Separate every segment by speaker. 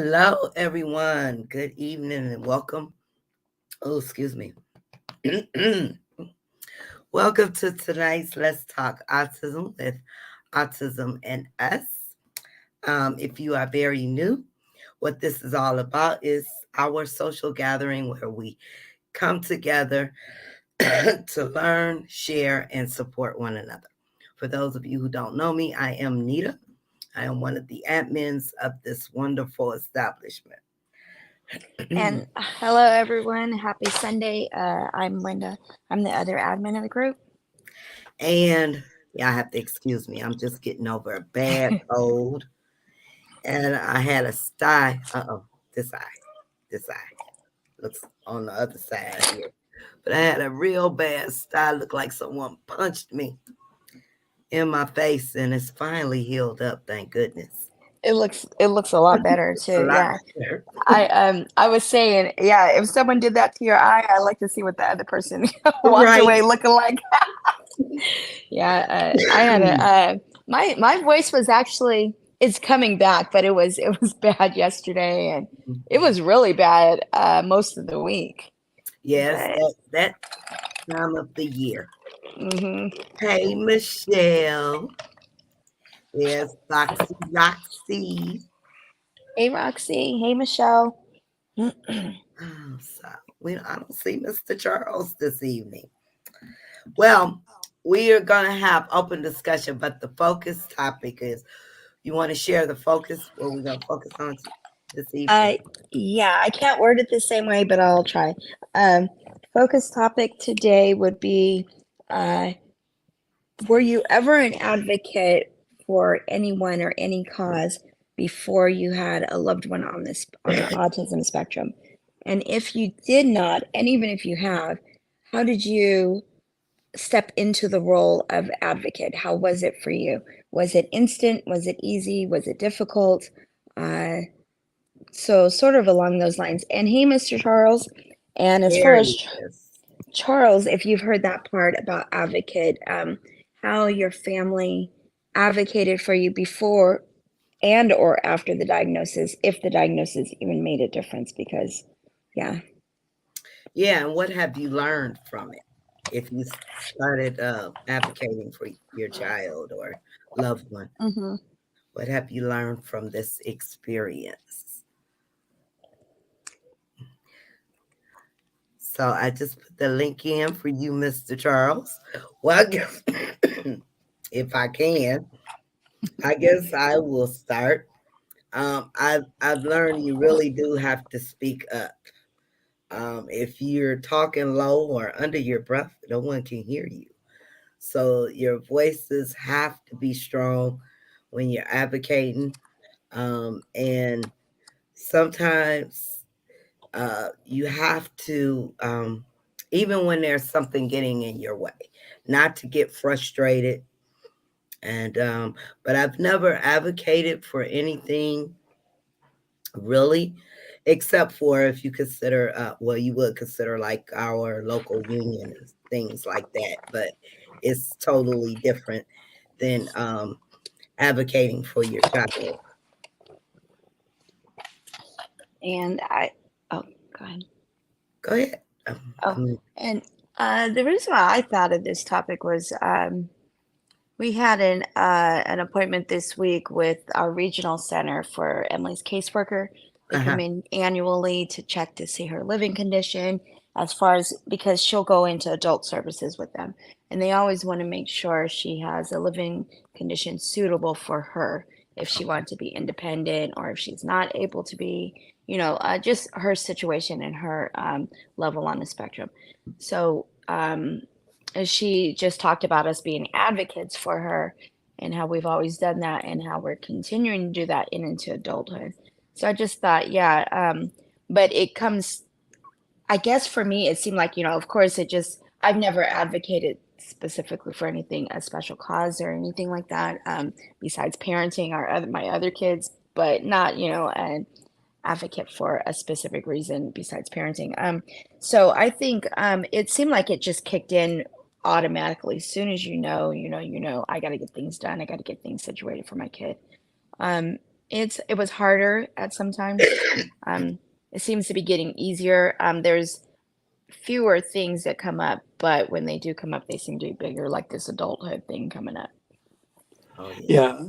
Speaker 1: Hello, everyone. Good evening and welcome. Oh, excuse me. Welcome to tonight's Let's Talk Autism with Autism and Us. If you are very new, what this is all about is our social gathering where we come together to learn, share, and support one another. For those of you who don't know me, I am Nita. I am one of the admins of this wonderful establishment.
Speaker 2: And hello, everyone. Happy Sunday. I'm Linda. I'm the other admin of the group.
Speaker 1: And yeah, I have to excuse me. I'm just getting over a bad cold. And I had a sty. This eye. This eye. Looks on the other side here. But I had a real bad sty. Looked like someone punched me in my face, and it's finally healed up, thank goodness.
Speaker 2: It looks a lot better
Speaker 1: A
Speaker 2: too.
Speaker 1: lot
Speaker 2: Yeah.
Speaker 1: better.
Speaker 2: I was saying, yeah, if someone did that to your eye, I like to see what the other person walked
Speaker 1: Right.
Speaker 2: away looking like. Yeah, I had my voice was actually it's coming back, but it was bad yesterday, and it was really bad most of the week.
Speaker 1: Yes,
Speaker 2: But
Speaker 1: that time of the year.
Speaker 2: hmm
Speaker 1: Hey, Michelle. Yes, Foxy Roxy.
Speaker 2: Hey, Roxy. Hey, Michelle.
Speaker 1: So I don't see Mr. Charles this evening. Well, we are going to have open discussion, but the focus topic is you want to share the focus, what we're going to focus on this evening?
Speaker 2: Uh, yeah, I can't word it the same way, but I'll try. Um, Focus topic today would be, uh, were you ever an advocate for anyone or any cause before you had a loved one on the autism spectrum? And if you did not, and even if you have, how did you step into the role of advocate? How was it for you? Was it instant? Was it easy? Was it difficult? Uh, so sort of along those lines. And hey, Mr. Charles. And as
Speaker 1: There
Speaker 2: far as
Speaker 1: he is.
Speaker 2: Charles, if you've heard that part about advocate, how your family advocated for you before and or after the diagnosis, if the diagnosis even made a difference, because yeah.
Speaker 1: Yeah, and what have you learned from it? If you started advocating for your child or loved one,
Speaker 2: hmm
Speaker 1: what have you learned from this experience? So I just put the link in for you, Mr. Charles. Well, I guess if I guess I will start. I've learned you really do have to speak up. If you're talking low or under your breath, no one can hear you. So your voices have to be strong when you're advocating. And sometimes you have to, even when there's something getting in your way, not to get frustrated. And but I've never advocated for anything really, except for if you consider, well, you would consider like our local union and things like that, but it's totally different than advocating for your child.
Speaker 2: And I, oh, go ahead.
Speaker 1: Go ahead.
Speaker 2: Oh, and the reason why I thought of this topic was we had an appointment this week with our regional center for Emily's caseworker. They
Speaker 1: Uh-huh.
Speaker 2: come in annually to check to see her living condition as far as because she'll go into adult services with them. And they always want to make sure she has a living condition suitable for her if she wants to be independent or if she's not able to be, just her situation and her level on the spectrum. So, as she just talked about us being advocates for her and how we've always done that and how we're continuing to do that into adulthood. So I just thought, yeah, but it comes, I guess for me, it seemed like, of course, I've never advocated specifically for anything, a special cause or anything like that, besides parenting my other kids, but not, an advocate for a specific reason besides parenting. So I think it seemed like it just kicked in automatically. As soon as I got to get things done. I got to get things situated for my kid. it was harder at sometimes. Um, it seems to be getting easier. There's fewer things that come up, but when they do come up, they seem to be bigger, like this adulthood thing coming up.
Speaker 1: Oh yeah.
Speaker 3: Yeah.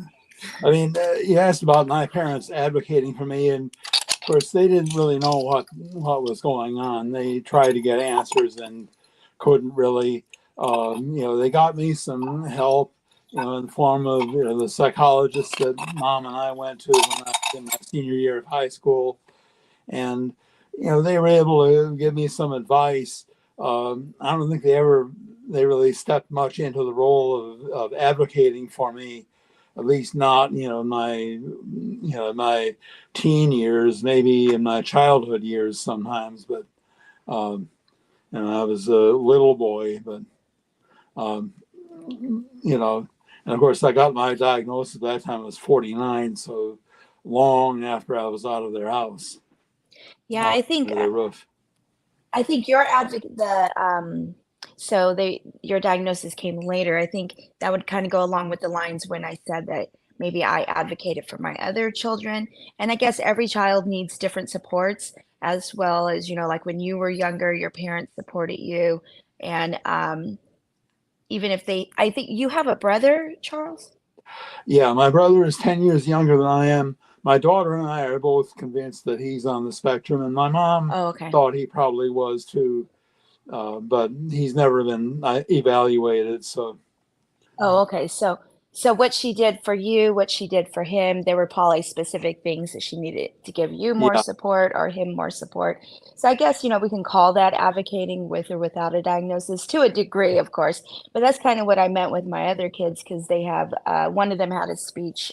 Speaker 3: I mean, you asked about my parents advocating for me, and of course, they didn't really know what was going on. They tried to get answers and couldn't really. They got me some help, in the form of the psychologist that mom and I went to when I was in my senior year of high school, and they were able to give me some advice. I don't think they really stepped much into the role of advocating for me, at least not my teen years, maybe in my childhood years sometimes. But um, I was a little boy, but um, and of course I got my diagnosis at that time. I was 49, so long after I was out of their house,
Speaker 2: Yeah, I think
Speaker 3: under their roof.
Speaker 2: I think your advocate so they your diagnosis came later. I think that would kind of go along with the lines when I said that maybe I advocated for my other children. And I guess every child needs different supports as well as, like when you were younger, your parents supported you. And even if I think you have a brother, Charles?
Speaker 3: Yeah, my brother is 10 years younger than I am. My daughter and I are both convinced that he's on the spectrum, and my mom
Speaker 2: Oh, okay.
Speaker 3: thought he probably was too, but he's never been evaluated. So,
Speaker 2: Oh, okay. So what she did for you, what she did for him, there were probably specific things that she needed to give you more
Speaker 3: yeah,
Speaker 2: support or him more support. So I guess, we can call that advocating with or without a diagnosis to a degree, of course. But that's kind of what I meant with my other kids because they have one of them had a speech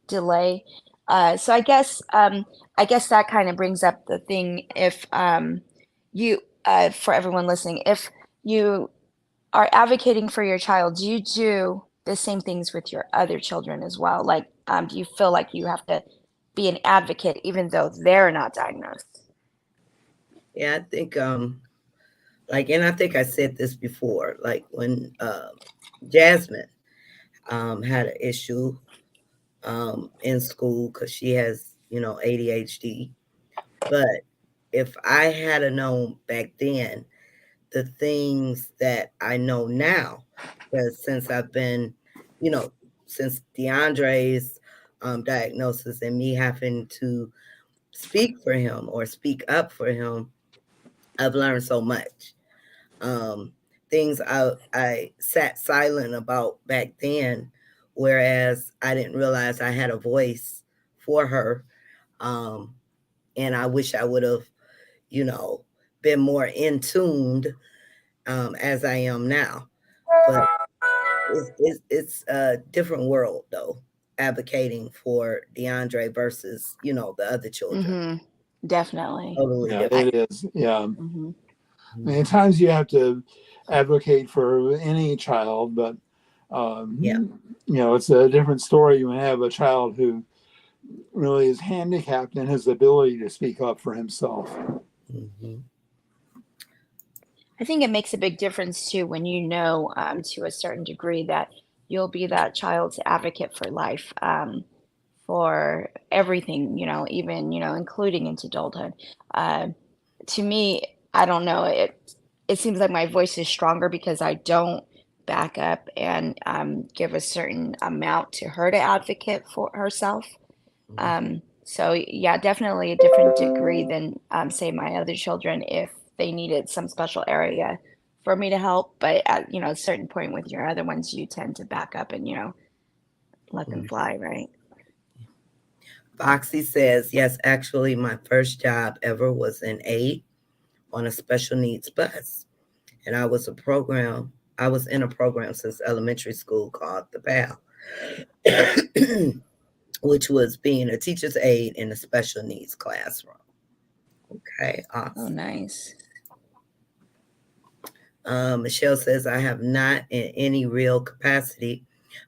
Speaker 2: delay. So I guess that kind of brings up the thing if you for everyone listening, if you are advocating for your child, do you do the same things with your other children as well? Like, do you feel like you have to be an advocate even though they're not diagnosed?
Speaker 1: Yeah, I think and I think I said this before, like when Jasmine had an issue in school because she has, ADHD. But if I had a known back then the things that I know now, because since I've been, you know, since DeAndre's diagnosis and me having to speak for him or speak up for him, I've learned so much. Um, Things I sat silent about back then, whereas I didn't realize I had a voice for her. Um, and I wish I would have, you know, been more in tuned as I am now. But it's a different world though, advocating for DeAndre versus, the other children.
Speaker 2: Mm-hmm. Definitely.
Speaker 1: Totally
Speaker 3: yeah,
Speaker 2: I,
Speaker 1: different.
Speaker 3: it is. Yeah.
Speaker 2: mm-hmm.
Speaker 3: I mean, at times you have to advocate for any child, but
Speaker 1: Yeah.
Speaker 3: it's a different story. You have a child who really is handicapped in his ability to speak up for himself.
Speaker 1: Hmm.
Speaker 2: I think it makes a big difference too when you know to a certain degree that you'll be that child's advocate for life, for everything, even, including into adulthood. Uh, to me, I don't know, it seems like my voice is stronger because I don't back up and give a certain amount to her to advocate for herself. So yeah, definitely a different degree than say my other children if they needed some special area for me to help. But at a certain point with your other ones, you tend to back up and let them fly, right?
Speaker 1: Foxy says, yes, actually, my first job ever was in aid on a special needs bus. And I was in a program since elementary school called the PAL, which was being a teacher's aide in a special needs classroom. Okay,
Speaker 2: Oh,
Speaker 1: awesome.
Speaker 2: nice.
Speaker 1: Michelle says, I have not in any real capacity,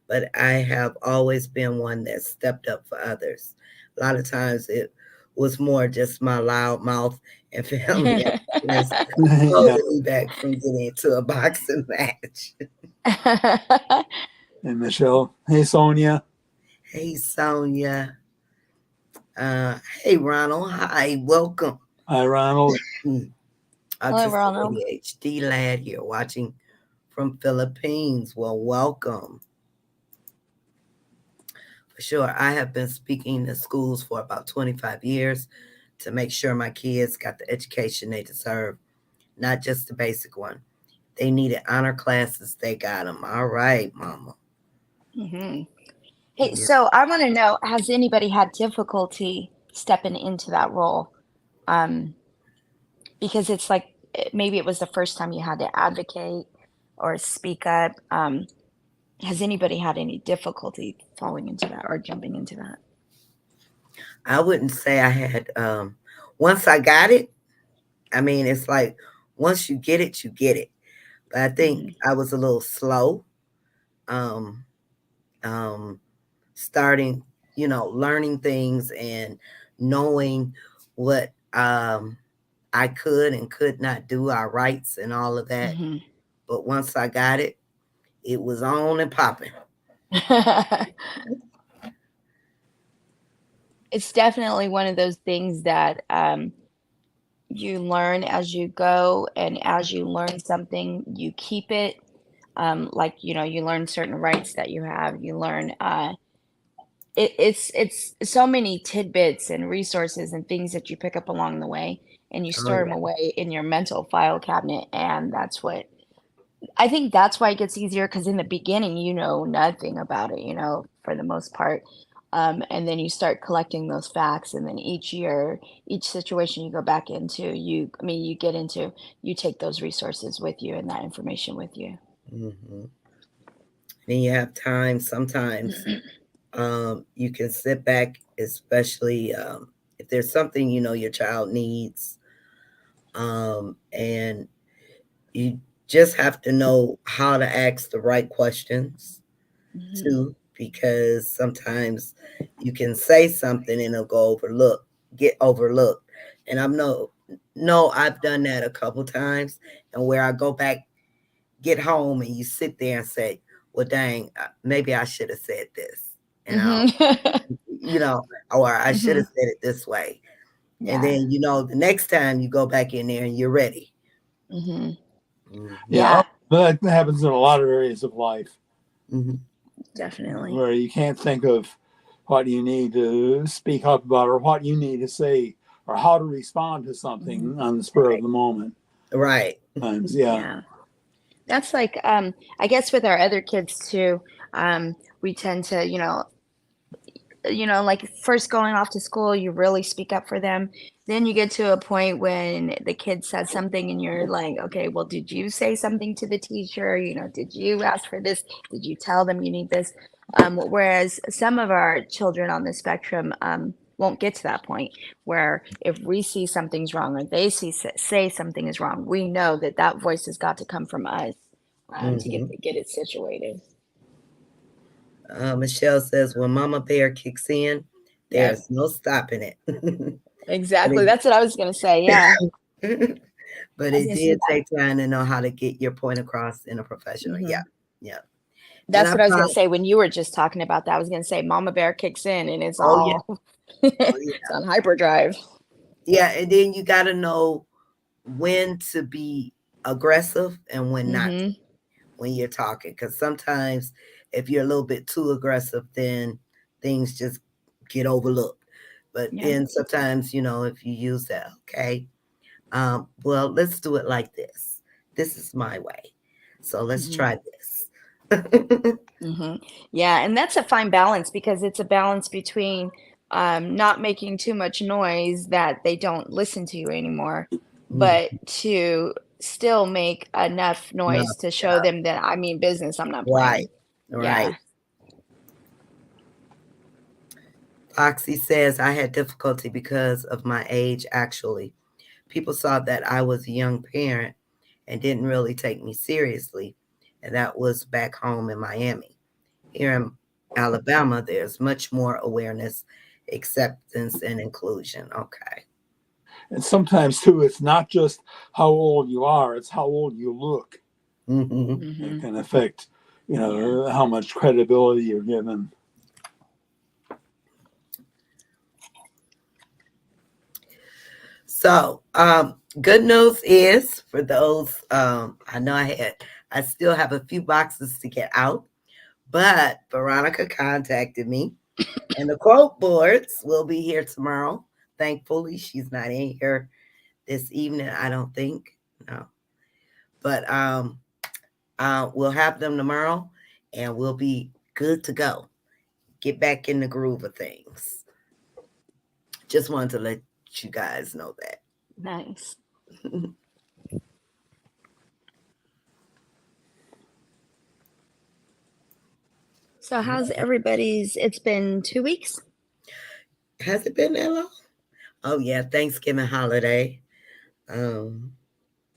Speaker 1: but I have always been one that stepped up for others. A lot of times it was more just my loud mouth and family and friends
Speaker 3: Yeah.
Speaker 1: holding me back from getting into a boxing match.
Speaker 3: And Michelle, hey Sonia.
Speaker 1: Hey, Sonia. Hey, Ronald. Hi, welcome.
Speaker 3: Hi, Ronald.
Speaker 1: Hmm,
Speaker 2: Hello,
Speaker 1: Autistic
Speaker 2: Ronald.
Speaker 1: ADHD lad here, watching from Philippines. Well, welcome. For sure, I have been speaking in schools for about 25 years to make sure my kids got the education they deserve, not just the basic one. They needed honor classes, they got them. All right, mama.
Speaker 2: Hmm. Hey,
Speaker 1: Yeah.
Speaker 2: so I want to know, has anybody had difficulty stepping into that role? Um, because it's like maybe it was the first time you had to advocate or speak up. Has anybody had any difficulty falling into that or jumping into that?
Speaker 1: I wouldn't say I had, once I got it, I mean, it's like once you get it, you get it. But I think
Speaker 2: Hmm.
Speaker 1: I was a little slow, um, um, starting, learning things and knowing what I could and could not do, our rights and all of that.
Speaker 2: Hmm.
Speaker 1: But once I got it, it was on and popping.
Speaker 2: It's definitely one of those things that you learn as you go, and as you learn something, you keep it. Like you learn certain rights that you have. You learn it's so many tidbits and resources and things that you pick up along the way, and you
Speaker 1: Oh
Speaker 2: store them
Speaker 1: yeah.
Speaker 2: away in your mental file cabinet, and that's what I think that's why it gets easier, because in the beginning, you know nothing about it, for the most part. And then you start collecting those facts, and then each year, each situation you go back into, I mean, you get into, you take those resources with you and that information with you.
Speaker 1: Hmm. Then you have time. Sometimes you can sit back, especially if there's something your child needs, and you just have to know how to ask the right questions
Speaker 2: Hmm.
Speaker 1: too, because sometimes you can say something and it'll get overlooked. And I've done that a couple times, and where I go back, get home, and you sit there and say, "Well, dang, maybe I should have said this," and
Speaker 2: Hmm.
Speaker 1: you know, or I should
Speaker 2: Hmm.
Speaker 1: have said it this way. And
Speaker 2: Yeah.
Speaker 1: then the next time you go back in there and you're ready.
Speaker 2: Hmm.
Speaker 1: Hmm.
Speaker 3: Yeah,
Speaker 2: Yeah,
Speaker 3: that happens in a lot of areas of life
Speaker 1: Hmm.
Speaker 2: definitely.
Speaker 3: where you can't think of what you need to speak up about or what you need to say or how to respond to
Speaker 2: Hmm.
Speaker 3: something on the spur of
Speaker 1: Right.
Speaker 3: the moment.
Speaker 1: Right.
Speaker 3: Times, yeah.
Speaker 2: Yeah. That's like, I guess with our other kids too, we tend to, like first going off to school, you really speak up for them. Then you get to a point when the kid says something and you're like, okay, well, did you say something to the teacher? Did you ask for this? Did you tell them you need this? Whereas some of our children on the spectrum won't get to that point where if we see something's wrong or they say something is wrong, we know that that voice has got to come from us to
Speaker 1: Hmm.
Speaker 2: get it situated.
Speaker 1: Michelle says, when Mama Bear kicks in,
Speaker 2: Yep,
Speaker 1: there's no stopping it. but
Speaker 2: exactly.
Speaker 1: it
Speaker 2: That's what I was gonna say. Yeah.
Speaker 1: but
Speaker 2: I was
Speaker 1: it
Speaker 2: gonna say
Speaker 1: did
Speaker 2: that.
Speaker 1: take time to know how to get your point across in a professional. Yeah,
Speaker 2: Hmm.
Speaker 1: yeah. And
Speaker 2: That's
Speaker 1: I
Speaker 2: what I was gonna
Speaker 1: found,
Speaker 2: say when you were just talking about that. I was gonna say Mama Bear kicks in and it's
Speaker 1: oh yeah,
Speaker 2: all
Speaker 1: oh yeah,
Speaker 2: it's on hyperdrive.
Speaker 1: yeah. And then you got to know when to be aggressive and when not to,
Speaker 2: Hmm.
Speaker 1: when you're talking, because sometimes if you're a little bit too aggressive, then things just get overlooked. But
Speaker 2: Yeah.
Speaker 1: then sometimes, if you use that, okay, well, let's do it like this. This is my way. So let's
Speaker 2: Hmm.
Speaker 1: try this.
Speaker 2: Hmm. Yeah, and that's a fine balance because it's a balance between not making too much noise that they don't listen to you anymore,
Speaker 1: Mm,
Speaker 2: but to still make enough
Speaker 1: no,
Speaker 2: noise to show
Speaker 1: yeah,
Speaker 2: them that I mean business. I'm not
Speaker 1: right,
Speaker 2: playing.
Speaker 1: right.
Speaker 2: Yeah.
Speaker 1: Foxy says, I had difficulty because of my age, actually. People saw that I was a young parent and didn't really take me seriously. And that was back home in Miami. Here in Alabama, there's much more awareness, acceptance, and inclusion. Okay.
Speaker 3: And sometimes too, it's not just how old you are; it's how old you look.
Speaker 1: Hmm.
Speaker 3: It
Speaker 2: Hmm.
Speaker 3: can affect,
Speaker 2: Yeah.
Speaker 3: how much credibility you're given.
Speaker 1: So, good news is for those, I know I still have a few boxes to get out, but Veronica contacted me, and the quote boards will be here tomorrow. Thankfully, she's not in here this evening, I don't think. No. But we'll have them tomorrow, and we'll be good to go. Get back in the groove of things. Just wanted to let you guys know that.
Speaker 2: Nice. So how's everybody's? It's been 2 weeks.
Speaker 1: Has it been that long? Oh yeah, Thanksgiving holiday. Um,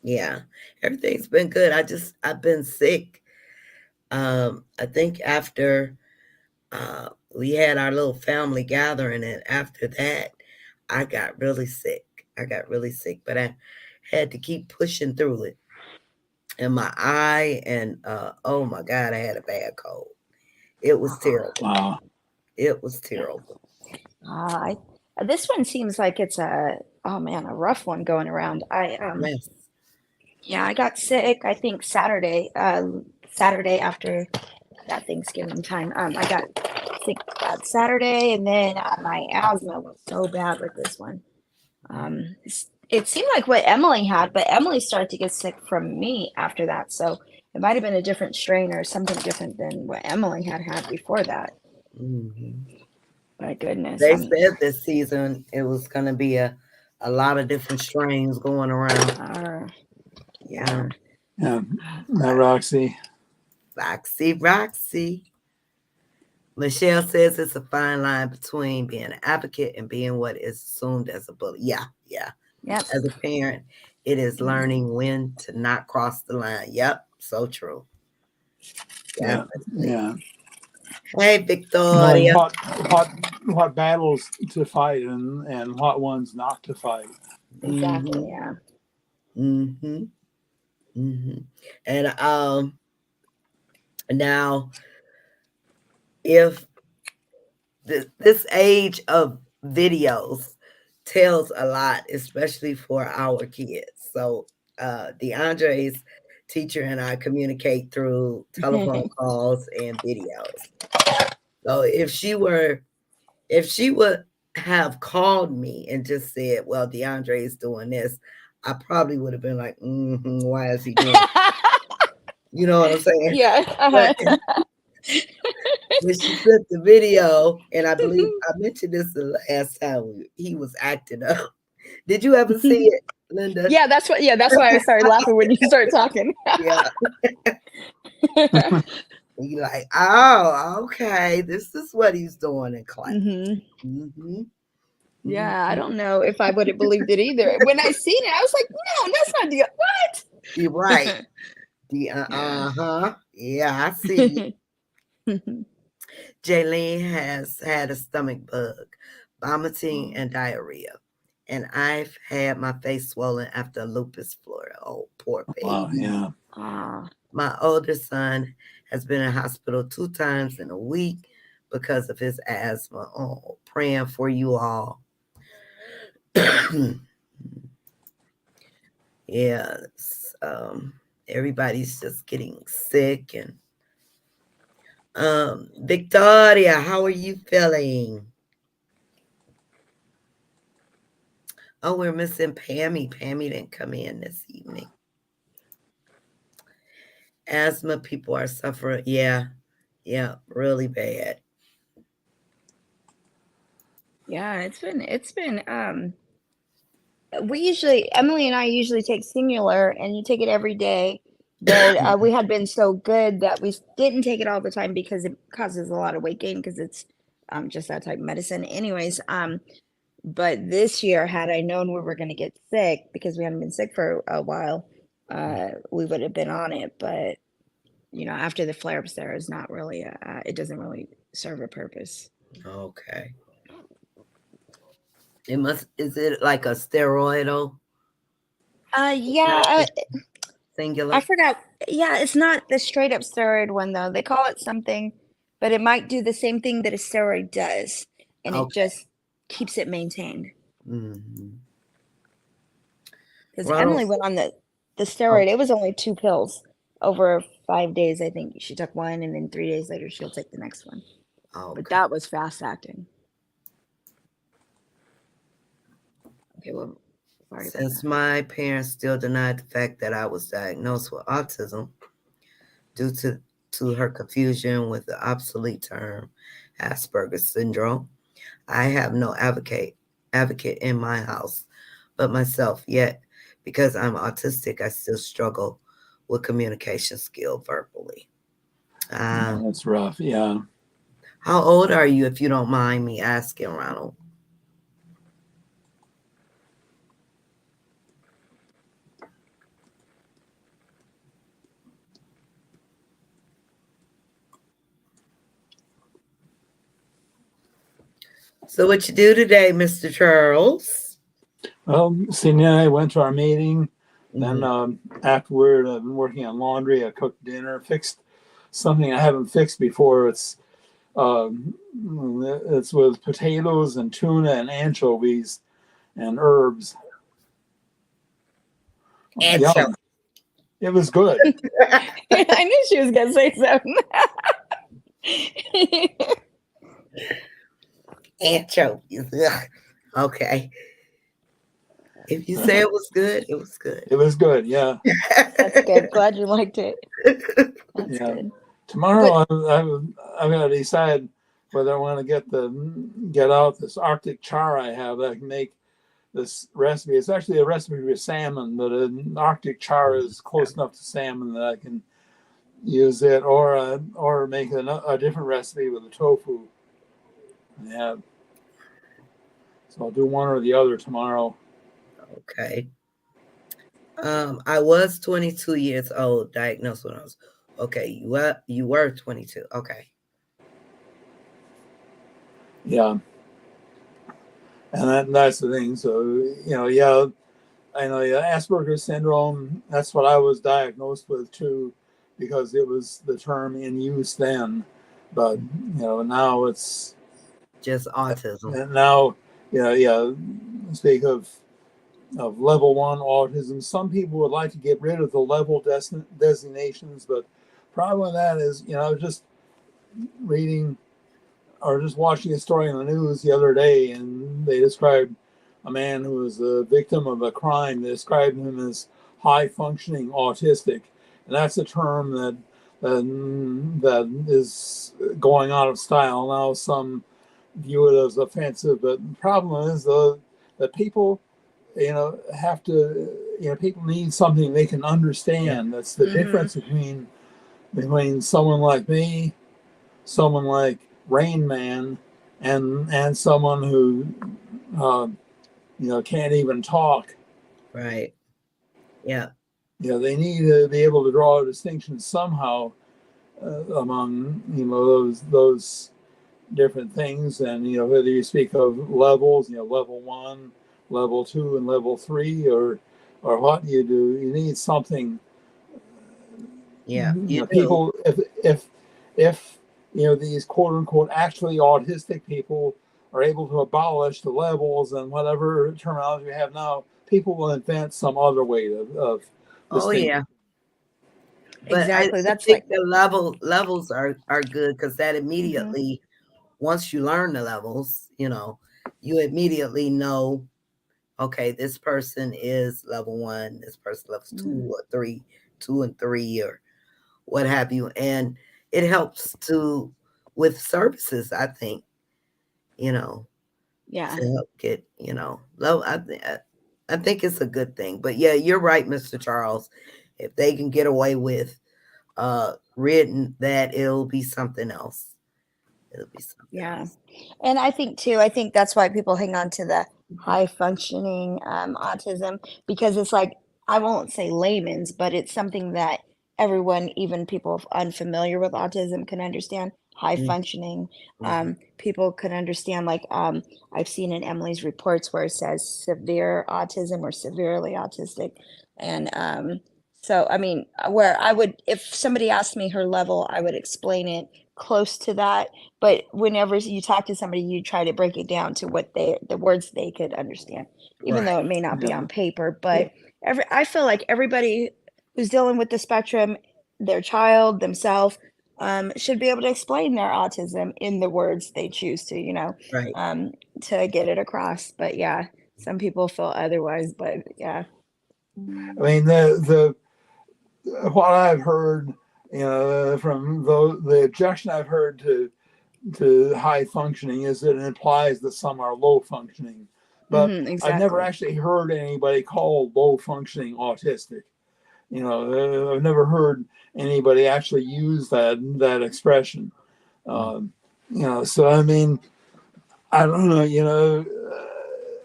Speaker 1: yeah, everything's been good. I've been sick. I think after we had our little family gathering, and after that, I got really sick. I got really sick, but I had to keep pushing through it. And my eye, and oh my God, I had a bad cold. It was terrible.
Speaker 3: Wow.
Speaker 1: It was terrible.
Speaker 2: I this one seems like it's a oh man, a rough one going around.
Speaker 1: Yes.
Speaker 2: Yeah, I got sick, I think Saturday after that Thanksgiving time. I got sick that Saturday, and then my asthma was so bad with this one. It seemed like what Emily had, but Emily started to get sick from me after that. So it might have been a different strain or something different than what Emily had before that.
Speaker 1: Hmm.
Speaker 2: My goodness.
Speaker 1: They said this season it was going to be a lot of different strains going around.
Speaker 2: Yeah.
Speaker 3: Yeah. Now, Roxy.
Speaker 1: Roxy. Michelle says it's a fine line between being an advocate and being what is assumed as a bully. Yeah, yeah.
Speaker 2: Yep.
Speaker 1: As a parent, it is learning when to not cross the line. Yep, so true.
Speaker 3: Yeah.
Speaker 1: Definitely.
Speaker 3: Yeah.
Speaker 1: Hey,
Speaker 3: Knowing
Speaker 1: Victoria.
Speaker 3: what battles to fight and what ones not to fight.
Speaker 2: Exactly.
Speaker 1: Mm-hmm.
Speaker 2: Yeah.
Speaker 1: Mm-hmm. Mm-hmm. And now, if this age of videos tells a lot, especially for our kids. So DeAndre's teacher and I communicate through telephone calls and videos. So if she would have called me and just said, "Well, DeAndre is doing this," I probably would have been like, "Why is he doing?" You know what I'm saying?
Speaker 2: Yeah.
Speaker 1: But when she sent the video, and I believe I mentioned this the last time he was acting up. Did you ever see it, Linda?
Speaker 2: Yeah, that's what. Yeah, that's why I started laughing when you started talking.
Speaker 1: Yeah. You like, oh, okay, this is what he's doing in class.
Speaker 2: Hmm.
Speaker 1: Mm-hmm.
Speaker 2: Yeah, I
Speaker 1: Mm-hmm.
Speaker 2: don't know if I would have believed it either. When I seen it, I was like, no, that's not the
Speaker 1: You're right.
Speaker 2: what.
Speaker 1: The
Speaker 2: Yeah.
Speaker 1: uh-huh. Yeah, I see. Jaylene has had a stomach bug, vomiting, and diarrhea. And I've had my face swollen after lupus flare. Oh, poor
Speaker 3: Wow.
Speaker 1: baby.
Speaker 3: Yeah.
Speaker 2: Ah,
Speaker 1: My older son has been in hospital 2 times in a week because of his asthma. Oh, praying for you all. Yes, everybody's just getting sick. And Victoria, how are you feeling? Oh, we're missing Pammy. Pammy didn't come in this evening. Asthma people are suffering. Yeah, yeah, really bad.
Speaker 2: yeah, it's been we usually Emily and I usually take Singular and you take it every day, but we had been so good that we didn't take it all the time because it causes a lot of weight gain because it's just that type of medicine. Anyways, but this year, had I known we were going to get sick because we hadn't been sick for a while, we would have been on it. But after the flare-ups, there is not really it doesn't really serve a purpose.
Speaker 1: Okay. Is it like a steroidal
Speaker 2: Yeah, I
Speaker 1: singular?
Speaker 2: forgot. Yeah, it's not the straight up steroid one though. They call it something, but it might do the same thing that a steroid does, and it
Speaker 1: Okay.
Speaker 2: just keeps it maintained.
Speaker 1: Hmm.
Speaker 2: Because
Speaker 1: Ronald.
Speaker 2: Emily went on the
Speaker 1: Oh,
Speaker 2: steroid. It was only 2 pills over 5 days. I think she took one, and then 3 days later she'll take the next one. But
Speaker 1: okay.
Speaker 2: that was fast acting. Okay, well, sorry about
Speaker 1: Since
Speaker 2: that.
Speaker 1: my parents still denied the fact that I was diagnosed with autism due to her confusion with the obsolete term Asperger's syndrome, I have no advocate in my house but myself. Yet, because I'm autistic, I still struggle with communication skill verbally. Uh,
Speaker 3: That's rough. Yeah.
Speaker 1: how old are you, if you don't mind me asking, Ronald? So, what you do today, Mr. Charles?
Speaker 3: Well, Cindy and I went to our meeting. Then
Speaker 1: Hmm.
Speaker 3: afterward, I've been working on laundry. I cooked dinner, fixed something I haven't fixed before. Um, it's with potatoes and tuna and anchovies and herbs.
Speaker 1: Ancho.
Speaker 3: Yum! It was good.
Speaker 2: I knew she was gonna say something.
Speaker 1: Anchovies. Ugh. Okay. If you say it was good, it was good.
Speaker 3: It was good. Yeah,
Speaker 2: That's good. Glad you liked it. That's
Speaker 3: yeah.
Speaker 2: good. But
Speaker 3: Tomorrow, I'm going to decide whether I want to get out this Arctic char I have that I can make this recipe. It's actually a recipe for salmon, but an Arctic char is close enough to salmon that I can use it, or make a different recipe with the tofu. Yeah, so I'll do one or the other tomorrow.
Speaker 1: Okay. I was 22 years old, diagnosed when I was okay. You were 22. Okay.
Speaker 3: Yeah, and that's the thing. So yeah, I know. Yeah, Asperger's syndrome. That's what I was diagnosed with too, because it was the term in use then. But now it's
Speaker 1: Just autism.
Speaker 3: now. Yeah. Speak of level one autism. Some people would like to get rid of the level designations, but problem with that is, I was just reading or just watching a story on the news the other day, and they described a man who was a victim of a crime. They described him as high functioning autistic, and that's a term that is going out of style now. Some view it as offensive, but the problem is though that people have to people need something they can
Speaker 1: Yeah.
Speaker 3: understand. That's the
Speaker 2: hmm
Speaker 3: difference between someone like me, someone like Rain Man, and someone who uh, can't even talk.
Speaker 1: Right. Yeah.
Speaker 3: They need to be able to draw a distinction somehow among those different things, and whether you speak of levels, level one, level two, and level three, or what you do, you need something.
Speaker 1: Yeah. You do.
Speaker 3: People, if these quote unquote actually autistic people are able to abolish the levels and whatever terminology we have now, people will invent some other way of
Speaker 1: Oh
Speaker 3: distinction.
Speaker 1: yeah. But I
Speaker 2: exactly. That's
Speaker 1: think
Speaker 2: like
Speaker 1: the levels are good because that
Speaker 2: hmm
Speaker 1: immediately, once you learn the levels, you immediately know, okay, this person is level one, this person levels
Speaker 2: hmm
Speaker 1: 2 or 3, 2 and 3, or what have you. And it helps to with services, I think, you know,
Speaker 2: yeah.
Speaker 1: to help get, low. I think it's a good thing. But yeah, you're right, Mr. Charles. If they can get away with written that, it'll be something else. It'll be something
Speaker 2: Yeah.
Speaker 1: else.
Speaker 2: And I think too, I think that's why people hang on to the high functioning autism because it's like, I won't say layman's, but it's something that everyone, even people unfamiliar with autism, can understand. High functioning.
Speaker 1: Mm-hmm.
Speaker 2: People can understand, like, I've seen in Emily's reports where it says severe autism or severely autistic. And so, I mean, where I would, if somebody asked me her level, I would explain it close to that, but whenever you talk to somebody, you try to break it down to what the words they could understand, even
Speaker 1: Right.
Speaker 2: though it may not be
Speaker 3: Yeah,
Speaker 2: on paper. But I feel like everybody who's dealing with the spectrum, their child, themselves, should be able to explain their autism in the words they choose to,
Speaker 1: Right.
Speaker 2: um, to get it across. But yeah, some people feel otherwise. But yeah.
Speaker 3: I mean, the what I've heard, from the objection I've heard to high functioning is that it implies that some are low functioning. But I've never
Speaker 2: Exactly.
Speaker 3: actually heard anybody call low functioning autistic. I've never heard anybody actually use that expression. Um, so I mean, I don't know.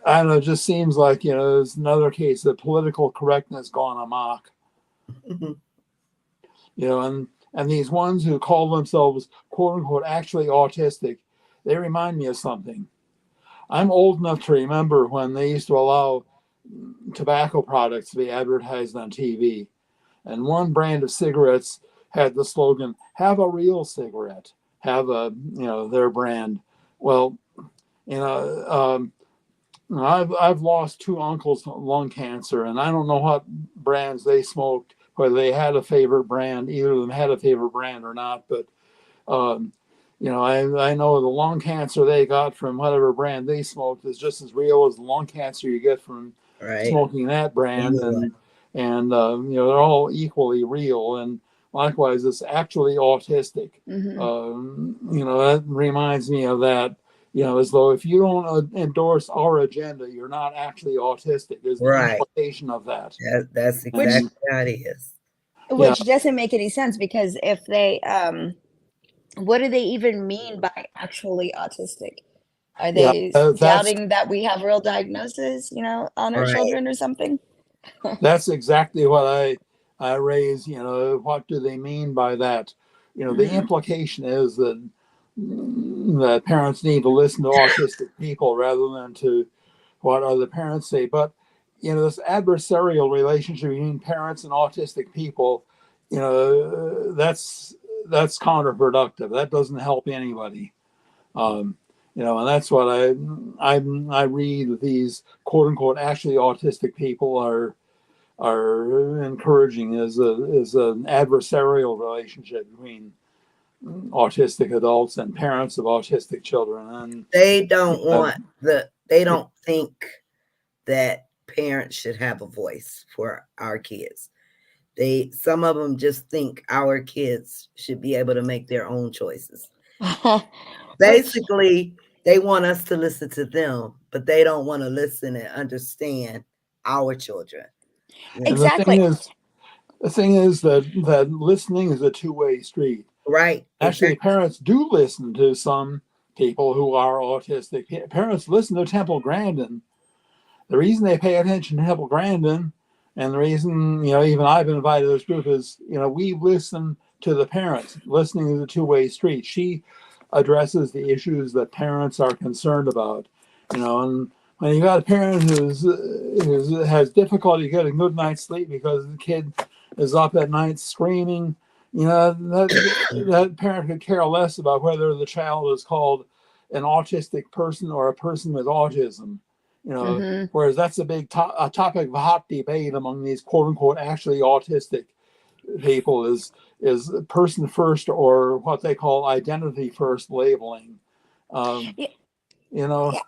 Speaker 3: I don't know. It just seems like it's another case of political correctness gone amok.
Speaker 1: Mhm.
Speaker 3: And these ones who call themselves quote unquote actually autistic, they remind me of something. I'm old enough to remember when they used to allow tobacco products to be advertised on TV. And one brand of cigarettes had the slogan, have a real cigarette, have their brand. Well, you know, um, I've lost two uncles to lung cancer, and I don't know what brands they smoked, whether they had a favorite brand, either of them had a favorite brand or not. But um, I know the lung cancer they got from whatever brand they smoked is just as real as the lung cancer you get from
Speaker 1: Right.
Speaker 3: smoking that brand,
Speaker 1: Anyone.
Speaker 3: and they're all equally real. And likewise, it's actually autistic.
Speaker 2: Hmm.
Speaker 3: That reminds me of that. As though if you don't endorse our agenda, you're not actually autistic. There's the
Speaker 1: Right.
Speaker 3: implication of that,
Speaker 1: That's
Speaker 2: Which
Speaker 3: and
Speaker 1: exactly how it is.
Speaker 3: yeah,
Speaker 2: which doesn't make any sense because if they what do they even mean by actually autistic? Are
Speaker 3: yeah,
Speaker 2: they
Speaker 3: that's
Speaker 2: doubting that we have real diagnosis, on our
Speaker 1: Right.
Speaker 2: children or something?
Speaker 3: That's exactly what I raise. What do they mean by that? The
Speaker 2: Hmm.
Speaker 3: implication is that parents need to listen to autistic people rather than to what other parents say. But this adversarial relationship between parents and autistic people, that's counterproductive. That doesn't help anybody. Um, and that's what I read that these quote unquote actually autistic people are encouraging is an adversarial relationship between autistic adults and parents of autistic children. And
Speaker 1: They don't
Speaker 3: uh,
Speaker 1: want they don't think that parents should have a voice for our kids. Some of them just think our kids should be able to make their own choices.
Speaker 2: Which
Speaker 1: Basically, they want us to listen to them, but they don't want to listen and understand our children. You
Speaker 3: and
Speaker 1: know,
Speaker 2: exactly.
Speaker 3: the thing is that listening is a two-way street.
Speaker 1: right?
Speaker 3: Actually,
Speaker 1: Exactly.
Speaker 3: parents do listen to some people who are autistic. Parents listen to Temple Grandin. The reason they pay attention to Temple Grandin, and the reason even I've been invited to this group is we listen to the parents. Listening is a two-way street. She addresses the issues that parents are concerned about. And when you got a parent who's has difficulty getting good night's sleep because the kid is up at night screaming, that parent could care less about whether the child is called an autistic person or a person with autism. You know,
Speaker 2: Hmm.
Speaker 3: Whereas that's a topic of hot debate among these quote unquote actually autistic people is person first or what they call identity first labeling. Um,
Speaker 2: Yeah,
Speaker 3: you know,
Speaker 2: yeah.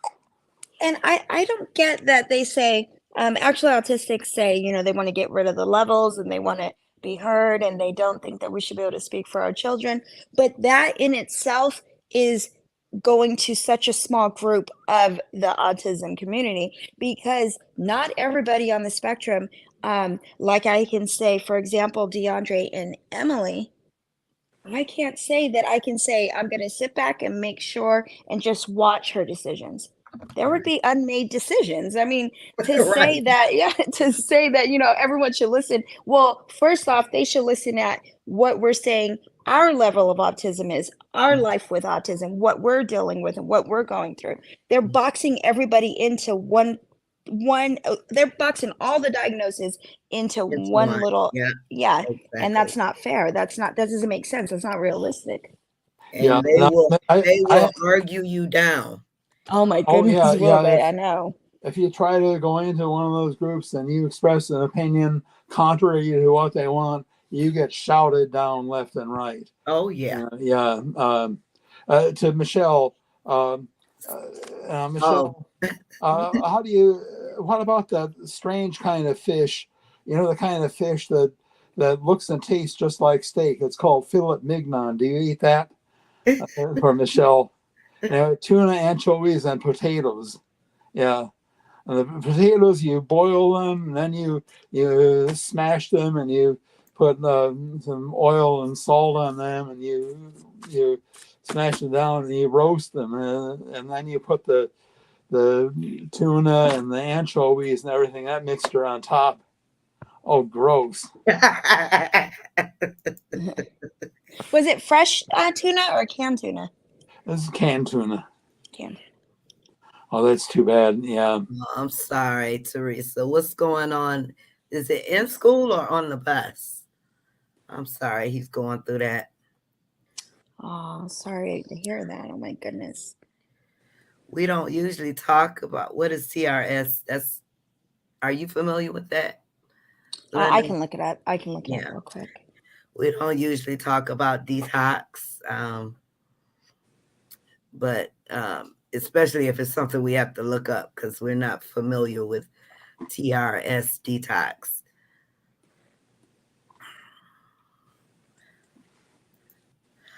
Speaker 2: And I don't get that they say, actually autistics say, they want to get rid of the levels and they want to be heard and they don't think that we should be able to speak for our children. But that in itself is going to such a small group of the autism community because not everybody on the spectrum, like I can say, for example, DeAndre and Emily, I can't say that I can say I'm going to sit back and make sure and just watch her decisions. There would be unmade decisions. I mean, to
Speaker 1: Right.
Speaker 2: say that, yeah, to say that, everyone should listen. Well, first off, they should listen at what we're saying our level of autism is, our life with autism, what we're dealing with and what we're going through. They're boxing everybody into they're boxing all the diagnoses into
Speaker 1: It's
Speaker 2: one
Speaker 1: one.
Speaker 2: little,
Speaker 1: Yeah,
Speaker 2: yeah, and
Speaker 1: exactly.
Speaker 2: that's not fair. That doesn't make sense. That's not realistic.
Speaker 3: yeah,
Speaker 1: And
Speaker 3: and
Speaker 1: they will
Speaker 3: I,
Speaker 1: they will
Speaker 3: I,
Speaker 1: argue you down.
Speaker 2: Oh my
Speaker 3: oh
Speaker 2: goodness,
Speaker 3: yeah,
Speaker 2: will
Speaker 3: yeah.
Speaker 2: they? I know.
Speaker 3: if you try to go into one of those groups and you express an opinion contrary to what they want, you get shouted down left and right.
Speaker 1: Oh yeah.
Speaker 3: Yeah. To Michelle, um,
Speaker 1: Oh.
Speaker 3: Michelle, how do you? What about that strange kind of fish? You know, the kind of fish that looks and tastes just like steak. It's called filet mignon. Do you eat that? For Michelle, tuna, anchovies, and potatoes. Yeah. And the potatoes, you boil them, and then you smash them, and you put some oil and salt on them, and you smash them down, and you roast them, and then you put the tuna and the anchovies and everything, that mixture on top. Oh, gross!
Speaker 2: Was it fresh tuna or canned tuna?
Speaker 3: This is canned tuna.
Speaker 2: Canned.
Speaker 3: Oh, that's too bad. Yeah.
Speaker 1: I'm sorry, Teresa. What's going on? Is it in school or on the bus? I'm sorry, he's going through that.
Speaker 2: Oh, sorry to hear that. Oh my goodness.
Speaker 1: We don't usually talk about what is TRS. That's Are you familiar with that,
Speaker 2: I
Speaker 1: Linda?
Speaker 2: can look it up. I can look it up
Speaker 1: Yeah,
Speaker 2: real quick.
Speaker 1: we don't usually talk about detox, but especially if it's something we have to look up because we're not familiar with TRS detox.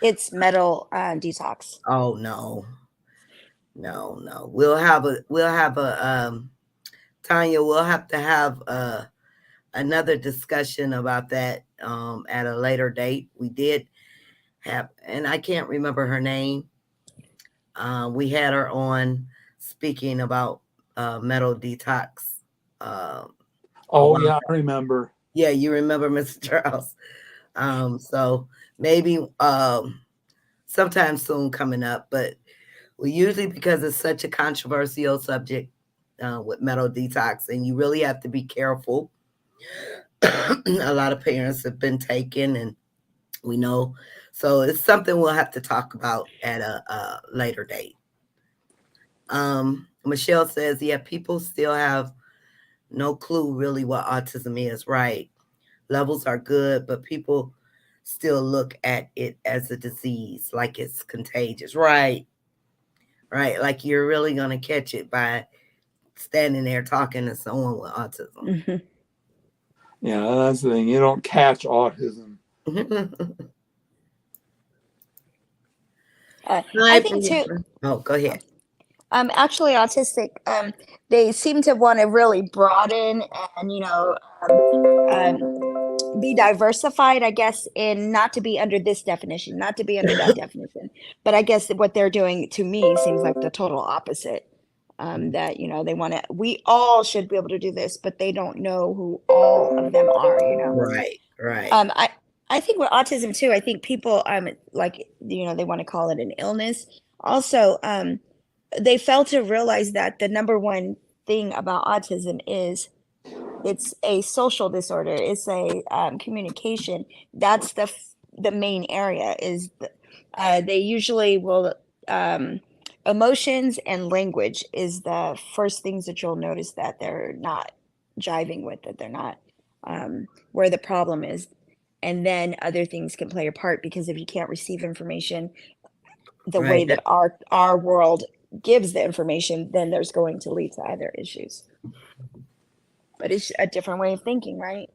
Speaker 2: It's metal detox.
Speaker 1: Oh no, no. We'll have a Tanya. We'll have to have another discussion about that at a later date. We did have, and I can't remember her name. We had her on speaking about metal detox uh, a
Speaker 3: Oh,
Speaker 1: while
Speaker 3: yeah,
Speaker 1: back.
Speaker 3: I remember.
Speaker 1: Yeah, you remember Mr. Charles. So maybe sometime soon coming up, but we usually, because it's such a controversial subject with metal detox, and you really have to be careful. A lot of parents have been taken, and we know. So it's something we'll have to talk about at a later date. Michelle says, yeah, people still have no clue really what autism is, right? Levels are good, but people still look at it as a disease, like it's contagious, right? Right. Like you're really going to catch it by standing there talking to someone with autism.
Speaker 2: Hmm.
Speaker 3: Yeah, that's the thing. You don't catch autism.
Speaker 2: I
Speaker 1: Hi,
Speaker 2: think too.
Speaker 1: Brianna. Oh, go ahead.
Speaker 2: Actually, autistic. They seem to want to really broaden and be diversified. I guess in not to be under this definition, not to be under that definition. But I guess that what they're doing to me seems like the total opposite. That they want to. We all should be able to do this, but they don't know who all of them are.
Speaker 1: Right, right,
Speaker 2: I think with autism too, I think people like they want to call it an illness. Also, they fail to realize that the number one thing about autism is it's a social disorder. It's a communication. That's the main area. They usually will emotions and language is the first things that you'll notice that they're not jiving with, that they're not where the problem is, and then other things can play a part because if you can't receive information the way
Speaker 1: right.
Speaker 2: that our world gives the information, then there's going to lead to other issues. But it's a different way of thinking, right?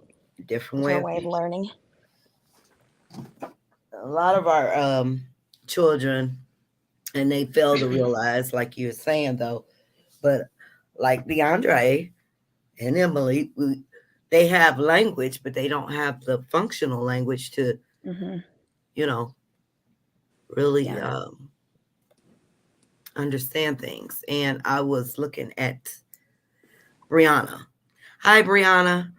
Speaker 1: Different way
Speaker 2: Different
Speaker 1: of
Speaker 2: way of
Speaker 1: thinking.
Speaker 2: learning.
Speaker 1: A lot of our children, and they fail to realize, like you were saying, though, but like DeAndre and Emily, they have language, but they don't have the functional language to,
Speaker 2: Hmm.
Speaker 1: you know, really
Speaker 2: Yeah.
Speaker 1: understand things. And I was looking at Brianna. Hi, Brianna.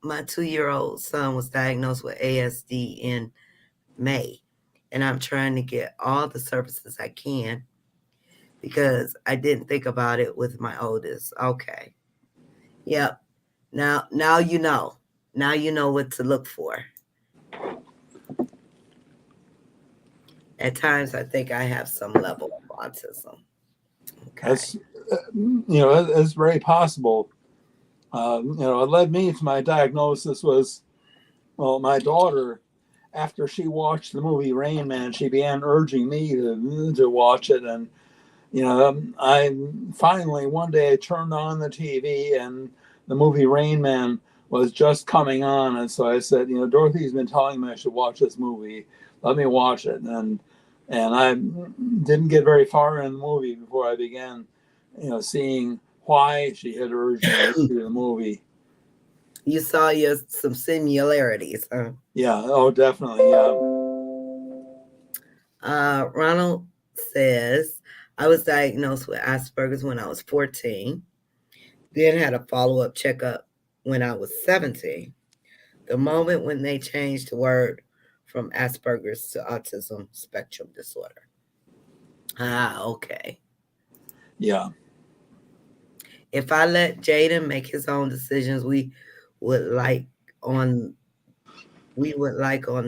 Speaker 1: My 2-year-old son was diagnosed with ASD in May, and I'm trying to get all the services I can because I didn't think about it with my oldest. Okay. Yep. Now you know. Now you know what to look for. At times I think I have some level of autism. Okay.
Speaker 3: That's it's very possible. It led me to my diagnosis was, well, my daughter, after she watched the movie Rain Man, she began urging me to watch it. And, I finally, one day I turned on the TV and the movie Rain Man was just coming on. And so I said, Dorothy's been telling me I should watch this movie. Let me watch it. And I didn't get very far in the movie before I began, seeing why she had urged me to see the movie.
Speaker 1: You saw some similarities, huh?
Speaker 3: Yeah. Oh, definitely. Yeah.
Speaker 1: Ronald says, I was diagnosed with Asperger's when I was 14, then had a follow-up checkup when I was 17. The moment when they changed the word from Asperger's to autism spectrum disorder. Okay.
Speaker 3: Yeah.
Speaker 1: If I let Jaden make his own decisions, would like on on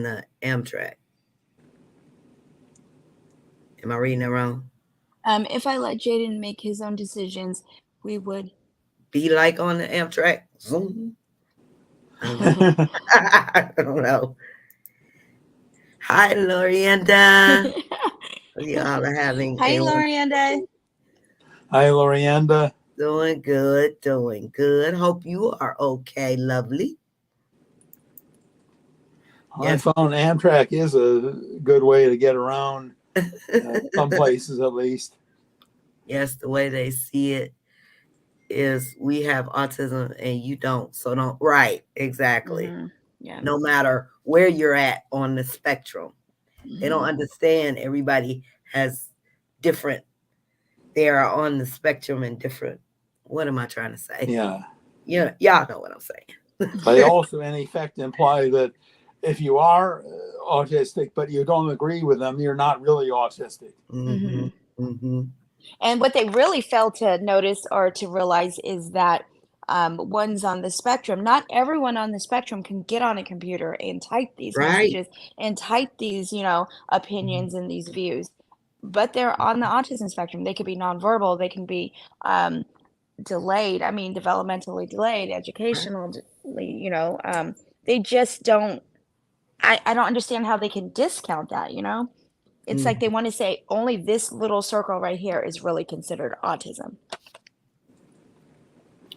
Speaker 1: the Amtrak. Am I reading it wrong?
Speaker 2: If I let Jaden make his own decisions, we would.
Speaker 1: Be like on the Amtrak? Zoom. I don't know. I don't know. Hi, Lorienda. Y'all are having
Speaker 2: Hi,
Speaker 1: a
Speaker 2: Lorianda.
Speaker 3: Hi, Lorienda.
Speaker 1: doing good, doing good. Hope you are okay, lovely.
Speaker 3: I
Speaker 1: Yes,
Speaker 3: found Amtrak is a good way to get around, some places at least.
Speaker 1: yes, the way they see it is we have autism and you don't. So don't, right, exactly.
Speaker 2: Yeah.
Speaker 1: No matter where you're at on the spectrum, they don't understand everybody has different, they are on the spectrum and different. What am I trying to say?
Speaker 3: Yeah.
Speaker 1: Yeah, y'all know what I'm saying.
Speaker 3: They also, in effect, imply that if you are autistic but you don't agree with them, you're not really autistic.
Speaker 1: Mm-hmm. Mm-hmm.
Speaker 2: And what they really fail to notice or to realize is that ones on the spectrum, not everyone on the spectrum can get on a computer and type these
Speaker 1: Right.
Speaker 2: messages and type these, opinions and these views. But they're on the autism spectrum. They could be nonverbal. They can be delayed. I mean, developmentally delayed,
Speaker 1: Right.
Speaker 2: educationally, they just don't. I don't understand how they can discount that. It's like
Speaker 1: Mm,
Speaker 2: they want to say only this little circle right here is really considered autism.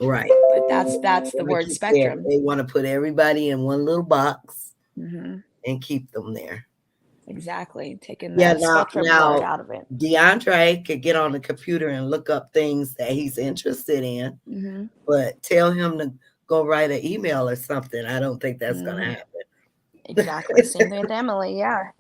Speaker 1: right.
Speaker 2: But that's the
Speaker 1: Like
Speaker 2: word
Speaker 1: you said,
Speaker 2: spectrum.
Speaker 1: they want to put everybody in one little box
Speaker 2: Hmm.
Speaker 1: and keep them there.
Speaker 2: Exactly. Taking
Speaker 1: Yeah,
Speaker 2: the
Speaker 1: now
Speaker 2: spectrum word
Speaker 1: now
Speaker 2: out of it.
Speaker 1: DeAndre could get on the computer and look up things that he's interested in,
Speaker 2: Hmm.
Speaker 1: but tell him to go write an email or something. I don't think that's gonna
Speaker 2: Hmm.
Speaker 1: happen.
Speaker 2: Exactly. Same thing with Emily. Yeah.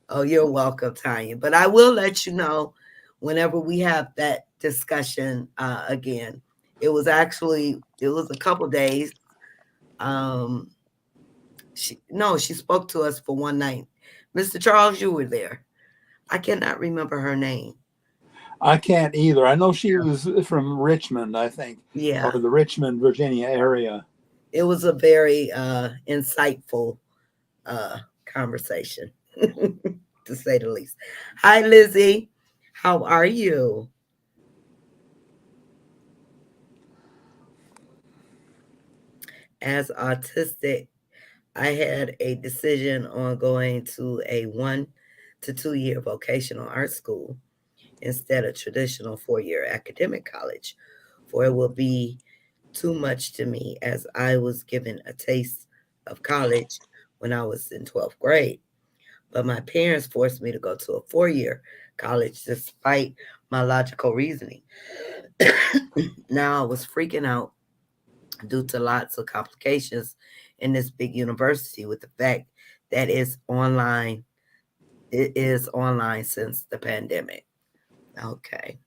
Speaker 1: Oh, you're welcome, Tanya. But I will let you know whenever we have that discussion again. It was a couple days. Um, she spoke to us for one night. Mr. Charles, you were there. I cannot remember her name.
Speaker 3: I can't either. I know she was from Richmond, I think, or
Speaker 1: Yeah,
Speaker 3: the Richmond, Virginia area.
Speaker 1: it was a very insightful conversation, to say the least. Hi, Lizzie. How are you? As autistic, I had a decision on going to a 1 to 2 year vocational art school instead of traditional 4 year academic college, for it will be too much to me as I was given a taste of college when I was in 12th grade. But my parents forced me to go to a 4 year college despite my logical reasoning. Now I was freaking out due to lots of complications in this big university with the fact that it's online. It is online since the pandemic. Okay.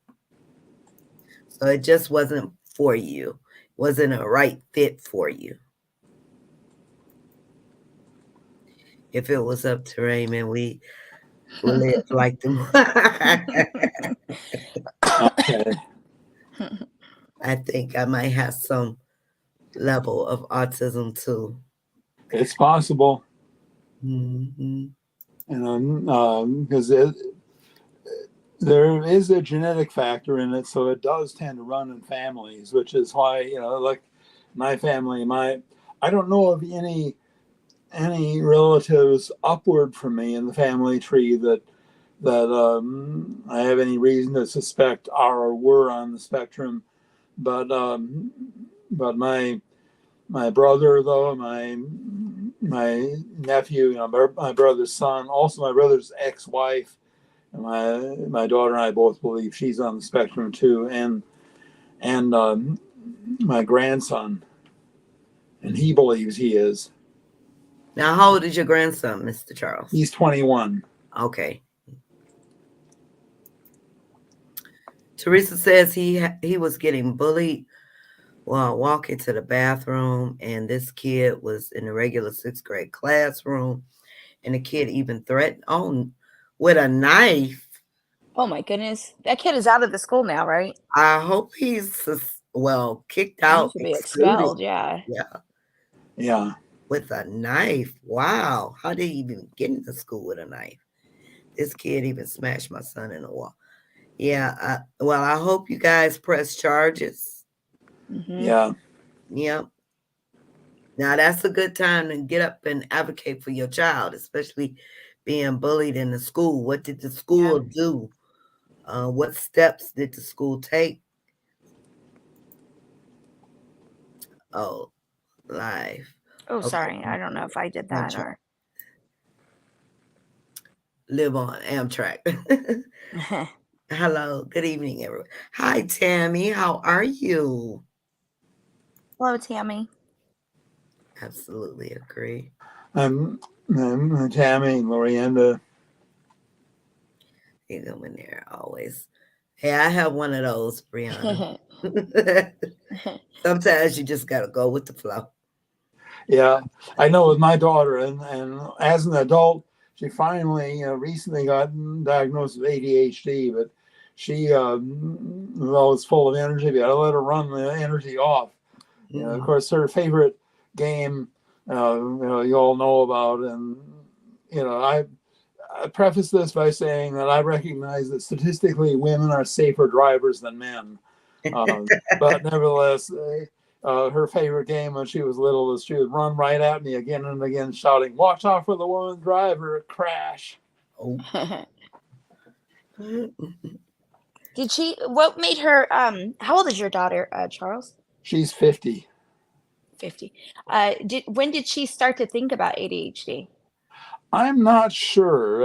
Speaker 1: So it just wasn't for you. Wasn't a right fit for you. If it was up to Raymond, we would live like them.
Speaker 3: Okay.
Speaker 1: I think I might have some level of autism too.
Speaker 3: It's possible,
Speaker 1: Hmm.
Speaker 3: because there is a genetic factor in it, so it does tend to run in families, which is why, like my family, I don't know of any relatives upward from me in the family tree that I have any reason to suspect are or were on the spectrum. But but my brother, though, my nephew, my brother's son, also my brother's ex-wife, and my daughter and I both believe she's on the spectrum too, and my grandson, and he believes he is.
Speaker 1: Now, how old is your grandson, Mr. Charles?
Speaker 3: He's 21.
Speaker 1: Okay. Teresa says he was getting bullied while walking to the bathroom, and this kid was in the regular sixth grade classroom, and the kid even threatened on with a knife.
Speaker 2: Oh my goodness. That kid is out of the school now, right?
Speaker 1: I hope he's kicked
Speaker 2: He
Speaker 1: out,
Speaker 2: should be
Speaker 1: excluded.
Speaker 2: expelled, yeah.
Speaker 1: Yeah,
Speaker 3: Yeah,
Speaker 1: with a knife. Wow, how did he even get into school with a knife? This kid even smashed my son in the wall. Yeah. Well, I hope you guys press charges.
Speaker 2: Mm-hmm.
Speaker 3: yeah,
Speaker 1: Yep. Now that's a good time to get up and advocate for your child, especially being bullied in the school. What did the
Speaker 2: Yeah.
Speaker 1: school do? What steps did the school take? Oh, live.
Speaker 2: Oh,
Speaker 1: Okay.
Speaker 2: sorry. I don't know if I did that
Speaker 1: Amtrak.
Speaker 2: or.
Speaker 1: Live on Amtrak. Hello. Good evening, everyone. Hi, Tammy. How are you?
Speaker 2: Hello, Tammy.
Speaker 1: Absolutely agree.
Speaker 3: I'm Tammy, Lorienda.
Speaker 1: You go in there always. Hey, I have one of those, Brianna. Sometimes you just gotta go with the flow.
Speaker 3: Yeah, I know with my daughter, and as an adult, she finally recently got diagnosed with ADHD, but she was always full of energy. We got to let her run the energy off. Of
Speaker 1: Mm.
Speaker 3: course, her favorite game, you all know about, and I preface this by saying that I recognize that statistically women are safer drivers than men. But nevertheless, her favorite game when she was little was she would run right at me again and again, shouting, "Watch out for the woman driver! Crash!"
Speaker 1: Oh.
Speaker 2: Did she? What made her? How old is your daughter, Charles?
Speaker 3: She's 50.
Speaker 2: 50. When did she start to think about ADHD?
Speaker 3: I'm not sure.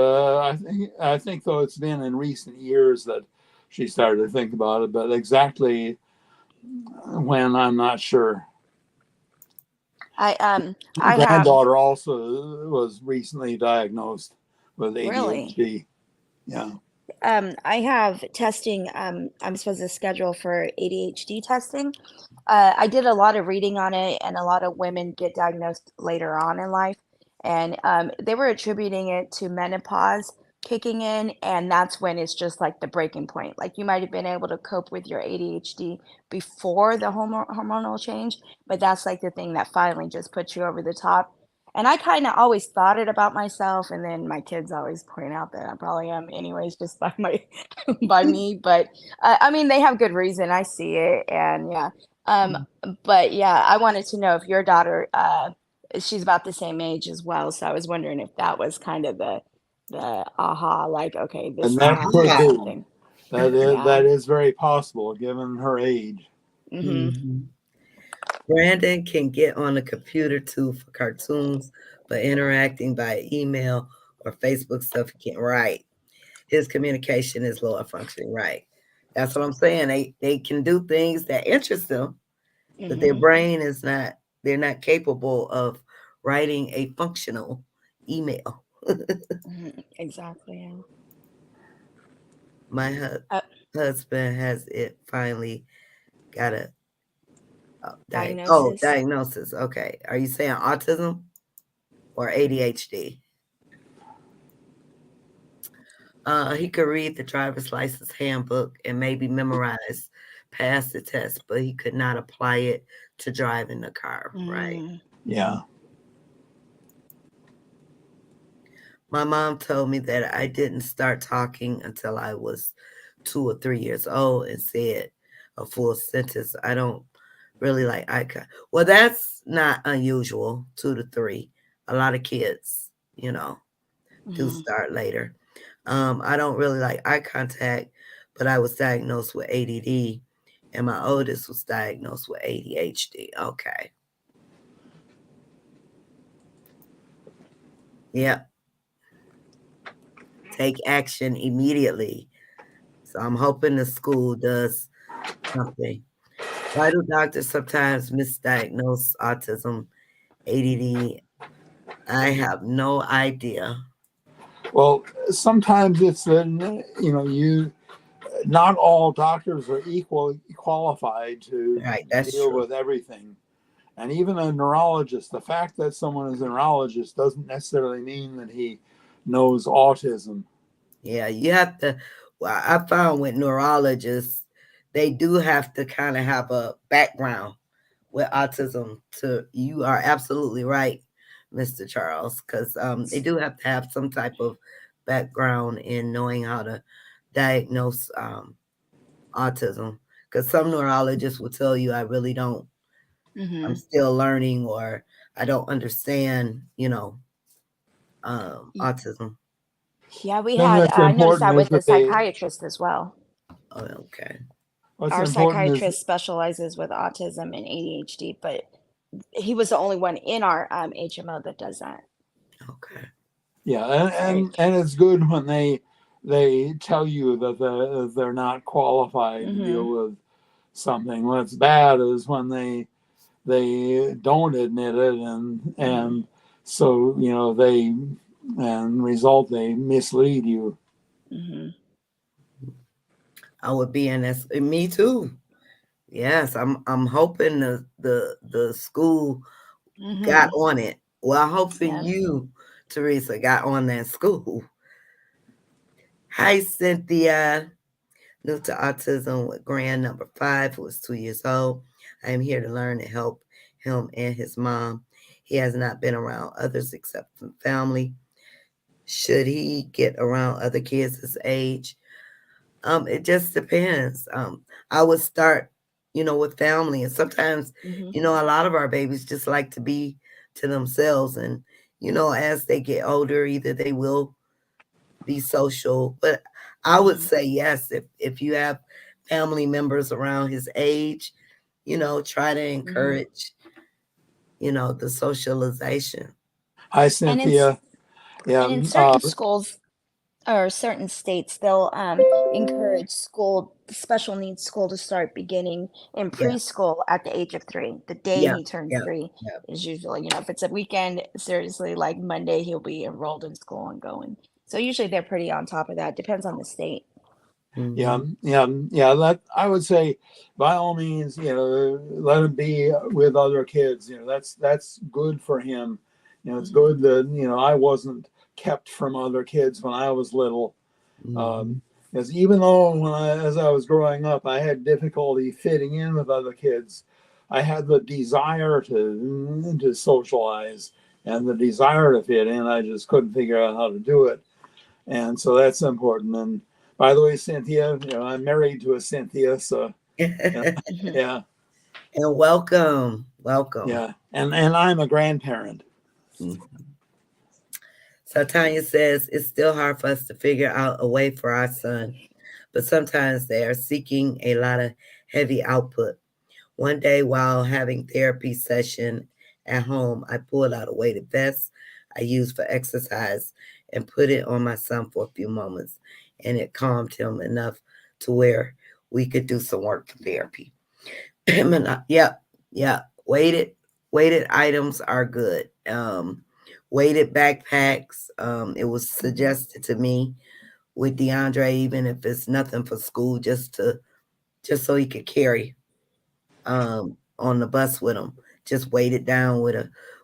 Speaker 3: I think though it's been in recent years that she started to think about it, but exactly when I'm not sure. My
Speaker 2: I have
Speaker 3: granddaughter also was recently diagnosed with
Speaker 2: really.
Speaker 3: ADHD. Yeah.
Speaker 2: I have testing. I'm supposed to schedule for ADHD testing. I did a lot of reading on it, and a lot of women get diagnosed later on in life, and they were attributing it to menopause kicking in, and that's when it's just like the breaking point. Like you might have been able to cope with your ADHD before the hormonal change, but that's like the thing that finally just puts you over the top. And I kind of always thought it about myself, and then my kids always point out that I probably am, anyways, just by my by me. But I mean, they have good reason. I see it, and yeah. Um, but yeah, I wanted to know if your daughter, she's about the same age as well. So I was wondering if that was kind of the aha, like, okay, this
Speaker 3: And
Speaker 2: might
Speaker 3: that
Speaker 2: have to be
Speaker 3: could
Speaker 1: Aha.
Speaker 3: be.
Speaker 2: something.
Speaker 3: That is
Speaker 2: Yeah.
Speaker 3: that is very possible given her age.
Speaker 2: Mm-hmm.
Speaker 1: Mhm. Brandon can get on the computer too for cartoons, but interacting by email or Facebook stuff he can't write. His communication is lower functioning, right? That's what I'm saying. They can do things that interest them, but their
Speaker 2: Mm-hmm.
Speaker 1: brain is not. They're not capable of writing a functional email.
Speaker 2: Mm-hmm. Exactly. Yeah.
Speaker 1: My
Speaker 2: Uh,
Speaker 1: husband has it finally got a
Speaker 2: diagnosis.
Speaker 1: diagnosis. Okay, are you saying autism or ADHD? He could read the driver's license handbook and maybe memorize, pass the test, but he could not apply it to driving the car. Right.
Speaker 2: Mm.
Speaker 3: Yeah.
Speaker 1: My mom told me that I didn't start talking until I was 2 or 3 years old and said a full sentence. I don't really like eye contact. Well, that's not unusual, 2 to 3. A lot of kids, do
Speaker 2: Hmm.
Speaker 1: start later. I don't really like eye contact, but I was diagnosed with ADD, and my oldest was diagnosed with ADHD. Okay. Yep. Take action immediately. So I'm hoping the school does something. Why do doctors sometimes misdiagnose autism, ADD? I have no idea.
Speaker 3: Well, sometimes it's that you not all doctors are equally qualified to
Speaker 1: Right, that's
Speaker 3: deal
Speaker 1: true.
Speaker 3: with everything. And even a neurologist, the fact that someone is a neurologist doesn't necessarily mean that he knows autism.
Speaker 1: Yeah, you have to. Well, I found with neurologists, they do have to kind of have a background with autism. To you are absolutely right, Mr. Charles, because they do have to have some type of background in knowing how to diagnose autism. Because some neurologists will tell you, I really don't. I'm
Speaker 2: Hmm.
Speaker 1: still learning, or I don't understand, autism.
Speaker 2: Yeah, we
Speaker 3: Thing
Speaker 2: had,
Speaker 3: that's
Speaker 2: I noticed
Speaker 3: important
Speaker 2: that
Speaker 3: is
Speaker 2: with the
Speaker 3: that they
Speaker 2: psychiatrist as well.
Speaker 1: Oh, okay,
Speaker 3: what's
Speaker 2: Our
Speaker 3: important is
Speaker 2: psychiatrist specializes with autism and ADHD, but he was the only one in our HMO that does that.
Speaker 1: okay.
Speaker 3: yeah,
Speaker 2: Sorry.
Speaker 3: and it's good when they tell you that they're not qualified to
Speaker 2: Hmm.
Speaker 3: deal with something. What's bad is when they don't admit it,
Speaker 2: Hmm.
Speaker 3: and so they and result they mislead you.
Speaker 2: Hmm.
Speaker 1: I would be in this. Me too. Yes, I'm hoping the school got
Speaker 2: Hmm.
Speaker 1: on it. Well, I'm hoping
Speaker 2: Yeah.
Speaker 1: you, Teresa, got on that school. Hi, Cynthia. New to autism with grand number 5, who is 2 years old. I am here to learn and help him and his mom. He has not been around others except from family. Should he get around other kids his age? It just depends. I would start, with family, and sometimes,
Speaker 2: Hmm.
Speaker 1: a lot of our babies just like to be to themselves, and as they get older, either they will be social. But I would
Speaker 2: Hmm.
Speaker 1: say yes, if you have family members around his age, try to
Speaker 2: Hmm.
Speaker 1: encourage, the socialization.
Speaker 3: Hi,
Speaker 2: And
Speaker 3: Cynthia. Yeah,
Speaker 2: in certain schools or certain states, they'll encourage school, special needs school, to start beginning in
Speaker 1: Yeah,
Speaker 2: preschool at the age of 3. The day
Speaker 1: yeah,
Speaker 2: he turns
Speaker 1: yeah.
Speaker 2: 3
Speaker 1: Yeah.
Speaker 2: is usually, if it's a weekend, seriously, like Monday, he'll be enrolled in school and going. So usually they're pretty on top of that. Depends on the state.
Speaker 3: yeah,
Speaker 1: Hmm.
Speaker 3: yeah. That I would say, by all means, let him be with other kids. That's good for him. It's
Speaker 2: Hmm.
Speaker 3: good that I wasn't kept from other kids when I was little.
Speaker 1: Hmm.
Speaker 3: Um, because even though as I was growing up, I had difficulty fitting in with other kids, I had the desire to socialize and the desire to fit in. I just couldn't figure out how to do it, and so that's important. And by the way, Cynthia, I'm married to a Cynthia, so you know,
Speaker 2: Hmm.
Speaker 3: yeah,
Speaker 1: And welcome, welcome.
Speaker 3: yeah, and I'm a grandparent.
Speaker 1: Mm. So Tanya says it's still hard for us to figure out a way for our son, but sometimes they are seeking a lot of heavy output. One day while having therapy session at home, I pulled out a weighted vest I use for exercise and put it on my son for a few moments, and it calmed him enough to where we could do some work for therapy. Yeah, yeah. Weighted items are good. Weighted backpacks. It was
Speaker 2: Hmm.
Speaker 1: suggested to me with DeAndre, even if it's nothing for school, just so he could carry on the bus with him. Just weight it down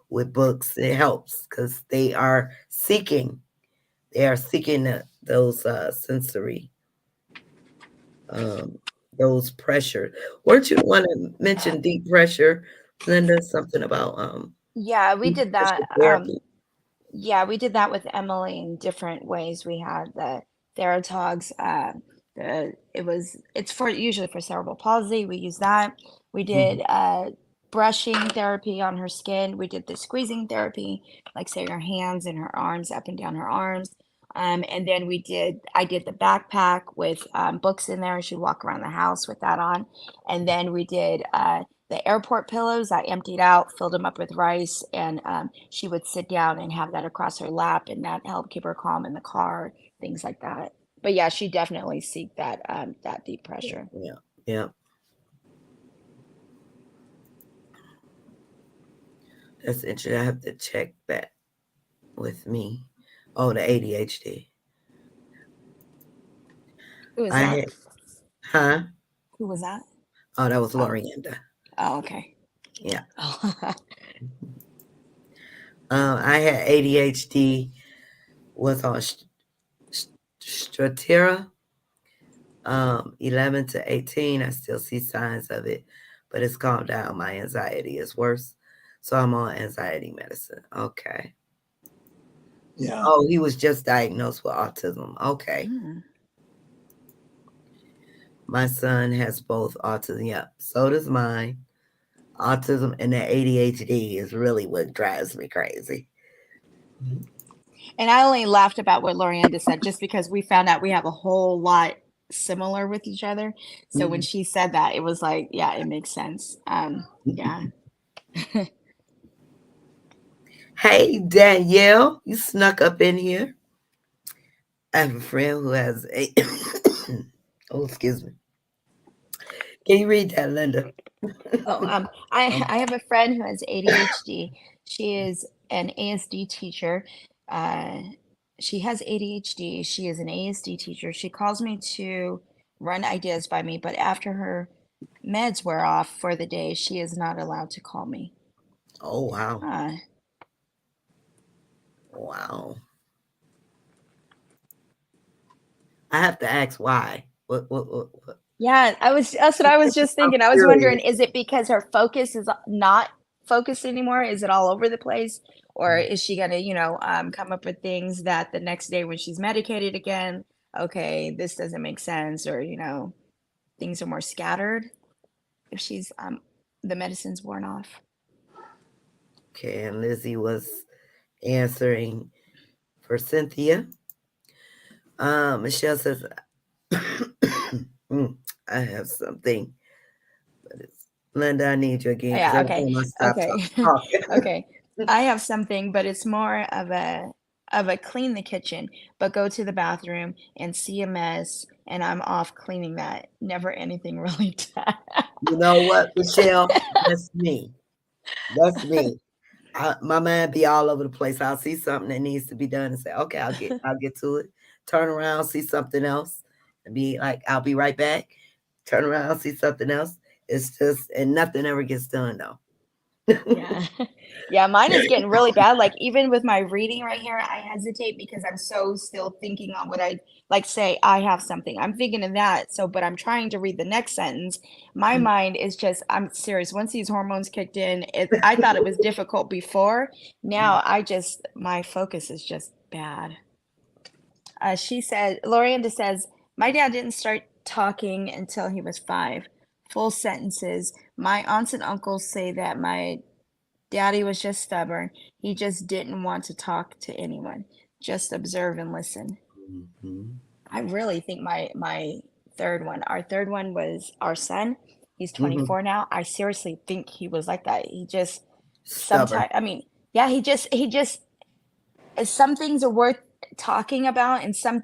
Speaker 1: with books. It helps because they are seeking those sensory um, those pressure. Weren't you want to mention deep pressure, Linda? Something about
Speaker 2: Yeah, we
Speaker 1: deep
Speaker 2: did
Speaker 1: pressure
Speaker 2: that.
Speaker 1: therapy.
Speaker 2: Yeah, we did that with Emily in different ways. We had the Theratogs. It's for usually for cerebral palsy. We use that. We did
Speaker 1: Mhm.
Speaker 2: brushing therapy on her skin. We did the squeezing therapy, like say her hands and her arms up and down her arms. And then I did the backpack with books in there. She'd walk around the house with that on. And then we did the airport pillows. I emptied out, filled them up with rice, and she would sit down and have that across her lap, and that helped keep her calm in the car, things like that. But yeah, she definitely seek that deep pressure.
Speaker 1: Yeah, yeah. That's interesting. I have to check that with me. Oh, the ADHD.
Speaker 2: Who was
Speaker 1: I
Speaker 2: that?
Speaker 1: had, huh?
Speaker 2: Who was that?
Speaker 1: Oh, that was
Speaker 2: Oh,
Speaker 1: Lorienda.
Speaker 2: oh, okay.
Speaker 1: Yeah.
Speaker 2: Oh,
Speaker 1: I had ADHD. Was on Stratera. 11 to 18. I still see signs of it, but it's calmed down. My anxiety is worse, so I'm on anxiety medicine. Okay.
Speaker 3: Yeah.
Speaker 1: Oh, he was just diagnosed with autism. Okay.
Speaker 2: mm.
Speaker 1: My son has both autism. Yep. So does mine. Autism and the ADHD is really what drives me crazy.
Speaker 2: And I only laughed about what Lorienda said just because we found out we have a whole lot similar with each other. So when
Speaker 1: Mhm.
Speaker 2: she said that, it was like, yeah, it makes sense. Yeah.
Speaker 1: Hey, Danielle, you snuck up in here. I have a friend who has a. Oh, excuse me. Can you read that, Linda?
Speaker 2: Oh, I have a friend who has ADHD. She is an ASD teacher. Uh, she has ADHD. She is an ASD teacher. She calls me to run ideas by me, but after her meds wear off for the day, she is not allowed to call me.
Speaker 1: Oh, wow.
Speaker 2: Uh,
Speaker 1: Wow. I have to ask why. What?
Speaker 2: yeah, that's what I was just
Speaker 1: I'm
Speaker 2: thinking. I was wondering,
Speaker 1: curious.
Speaker 2: is it because her focus is not focused anymore? Is it all over the place? Or is she gonna, come up with things that the next day when she's medicated again, okay, this doesn't make sense, or, things are more scattered if she's the medicine's worn off.
Speaker 1: Okay, and Lizzie was answering for Cynthia. Michelle says, mm, I have something, but it's Linda. I need you again because
Speaker 2: Yeah,
Speaker 1: every
Speaker 2: okay.
Speaker 1: time I stop
Speaker 2: Okay.
Speaker 1: talking.
Speaker 2: Okay. I have something, but it's more of a clean the kitchen, but go to the bathroom and see a mess and I'm off cleaning that. Never anything really done.
Speaker 1: You know what, Michelle? That's me. That's me. My mind be all over the place. I'll see something that needs to be done and say, okay, I'll get to it. Turn around, see something else, and be like, I'll be right back. Turn around, see something else. It's just, and nothing ever gets done though.
Speaker 2: Yeah. Yeah, mine is getting really bad. Like even with my reading right here, I hesitate because I'm so still thinking on what I like say I have something. I'm thinking of that. So, but I'm trying to read the next sentence. My mind is just I'm serious. Once these hormones kicked in, I thought it was difficult before. Now I just my focus is just bad. She said, Lorienda says, my dad didn't start talking until he was 5. Full sentences. My aunts and uncles say that my daddy was just stubborn. He just didn't want to talk to anyone. Just observe and listen.
Speaker 1: Mhm.
Speaker 2: I really think our third one was our son. He's
Speaker 1: Mhm.
Speaker 2: 24 now. I seriously think he was like that. He just
Speaker 1: Stubborn.
Speaker 2: sometimes, I mean, yeah, he just some things are worth talking about and some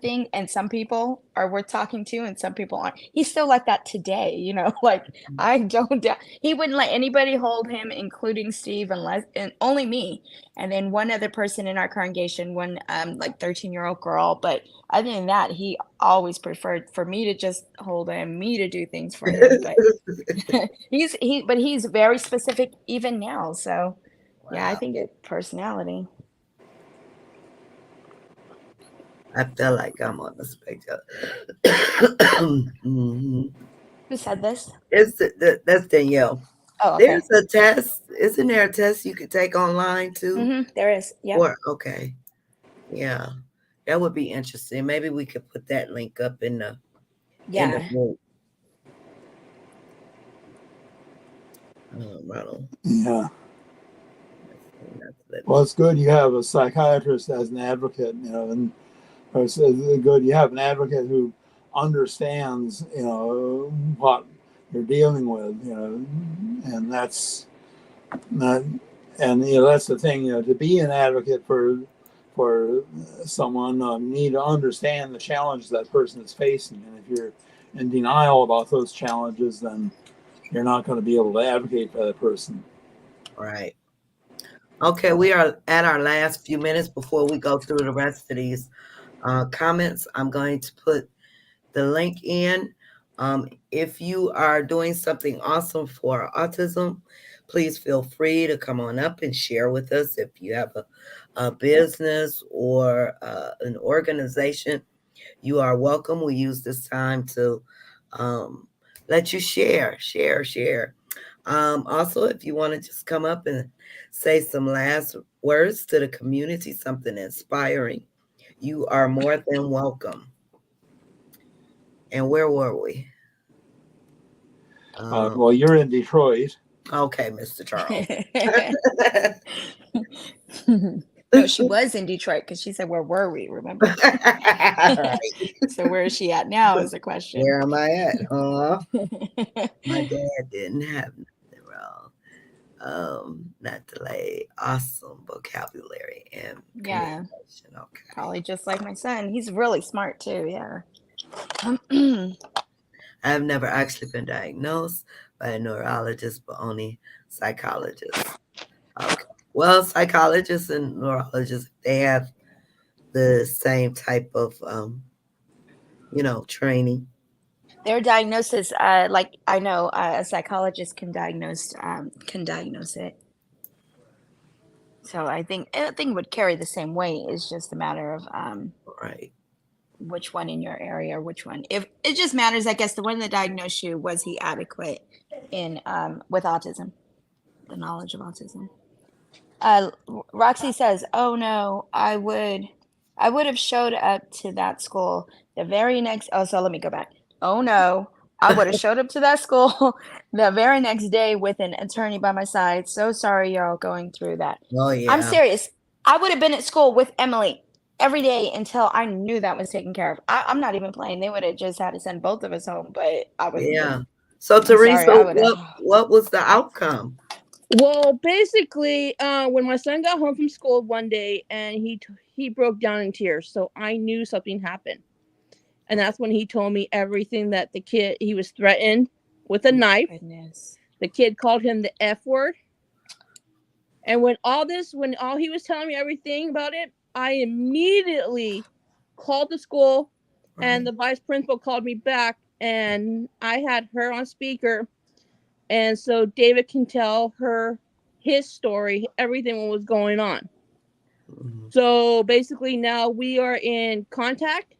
Speaker 2: people are worth talking to and some people aren't. He's still like that today, like I don't doubt he wouldn't let anybody hold him, including Steve, unless and only me. And then one other person in our congregation, one like 13-year-old girl. But other than that, he always preferred for me to just hold him, me to do things for him. But he's very specific even now. So yeah, I
Speaker 1: Wow.
Speaker 2: think it's personality.
Speaker 1: I feel like I'm on the spectrum. Mhm.
Speaker 2: Who said this?
Speaker 1: That's Danielle.
Speaker 2: Oh, okay.
Speaker 1: There's a test. Isn't there a test you could take online too?
Speaker 2: There is. Yep.
Speaker 1: Or okay, yeah, that would be interesting. Maybe we could put that link up in the
Speaker 2: Yeah.
Speaker 1: group. Ronald,
Speaker 3: Yeah.
Speaker 1: that's let
Speaker 3: Well,
Speaker 1: me.
Speaker 3: it's good you have a psychiatrist as an advocate, and it's good you have an advocate who understands, what you're dealing with, and that's not, and that's the thing, to be an advocate for someone, you need to understand the challenge that person is facing, and if you're in denial about those challenges, then you're not going to be able to advocate for that person.
Speaker 1: Right. Okay, we are at our last few minutes before we go through the rest of these comments. I'm going to put the link in. If you are doing something awesome for autism, please feel free to come on up and share with us. If you have a business or an organization, you are welcome. We use this time to um, let you share. Also, if you want to just come up and say some last words to the community, something inspiring, you are more than welcome. And where were we? Um,
Speaker 3: Well, you're in Detroit.
Speaker 1: okay, Mr. Charles.
Speaker 2: No, she was in Detroit because she said, "Where were we?" Remember?
Speaker 1: Right.
Speaker 2: So where is she at now? Is the question.
Speaker 1: Where am I at? My dad didn't have nothing wrong. Not delay. Awesome vocabulary and
Speaker 2: Yeah,
Speaker 1: communication. Okay.
Speaker 2: probably just like my son. He's really smart too. Yeah.
Speaker 1: I've never actually been diagnosed by a neurologist, but only psychologists. Okay. Well, psychologists and neurologists, they have the same type of, training.
Speaker 2: Their diagnosis, like I know a psychologist can diagnose it. So I think it would carry the same weight. It's just a matter of
Speaker 1: Right.
Speaker 2: which one in your area or which one. If it just matters, I guess the one that diagnosed you, was he adequate in with autism, the knowledge of autism. Uh, Roxy says, "Oh no, I would have showed up to that school the very next." Oh, so let me go back. Oh no, I would have showed up to that school the very next day with an attorney by my side. So sorry, y'all going through that.
Speaker 1: Oh,
Speaker 2: I'm
Speaker 1: yeah.
Speaker 2: serious. I would have been at school with Emily every day until I knew that was taken care of. I'm not even playing. They would have just had to send both of us home, but I wouldn't
Speaker 1: Yeah.
Speaker 2: even.
Speaker 1: So,
Speaker 2: I'm sorry.
Speaker 1: Teresa,
Speaker 2: I would
Speaker 1: what
Speaker 2: have.
Speaker 1: what was the outcome?
Speaker 4: Well, basically, when my son got home from school one day and he broke down in tears, so I knew something happened, and that's when he told me everything that he was threatened with a knife.
Speaker 2: Goodness.
Speaker 4: The kid called him the F word, and when all he was telling me everything about it, I immediately called the school, and
Speaker 1: Right.
Speaker 4: the vice principal called me back, and I had her on speaker. And so David can tell her his story, everything what was going on.
Speaker 1: Mhm.
Speaker 4: So basically now we are in contact.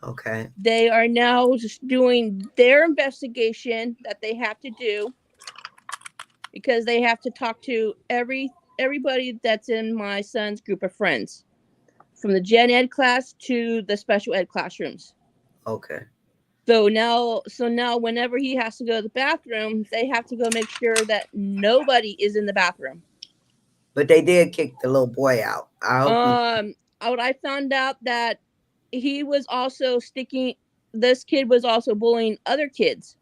Speaker 1: Okay.
Speaker 4: They are now just doing their investigation that they have to do, because they have to talk to everybody that's in my son's group of friends, from the gen ed class to the special ed classrooms.
Speaker 1: Okay.
Speaker 4: So now whenever he has to go to the bathroom, they have to go make sure that nobody is in the bathroom.
Speaker 1: But they did kick the little boy out. I hope he.
Speaker 4: What I found out that he was also sticking. This kid was also bullying other kids.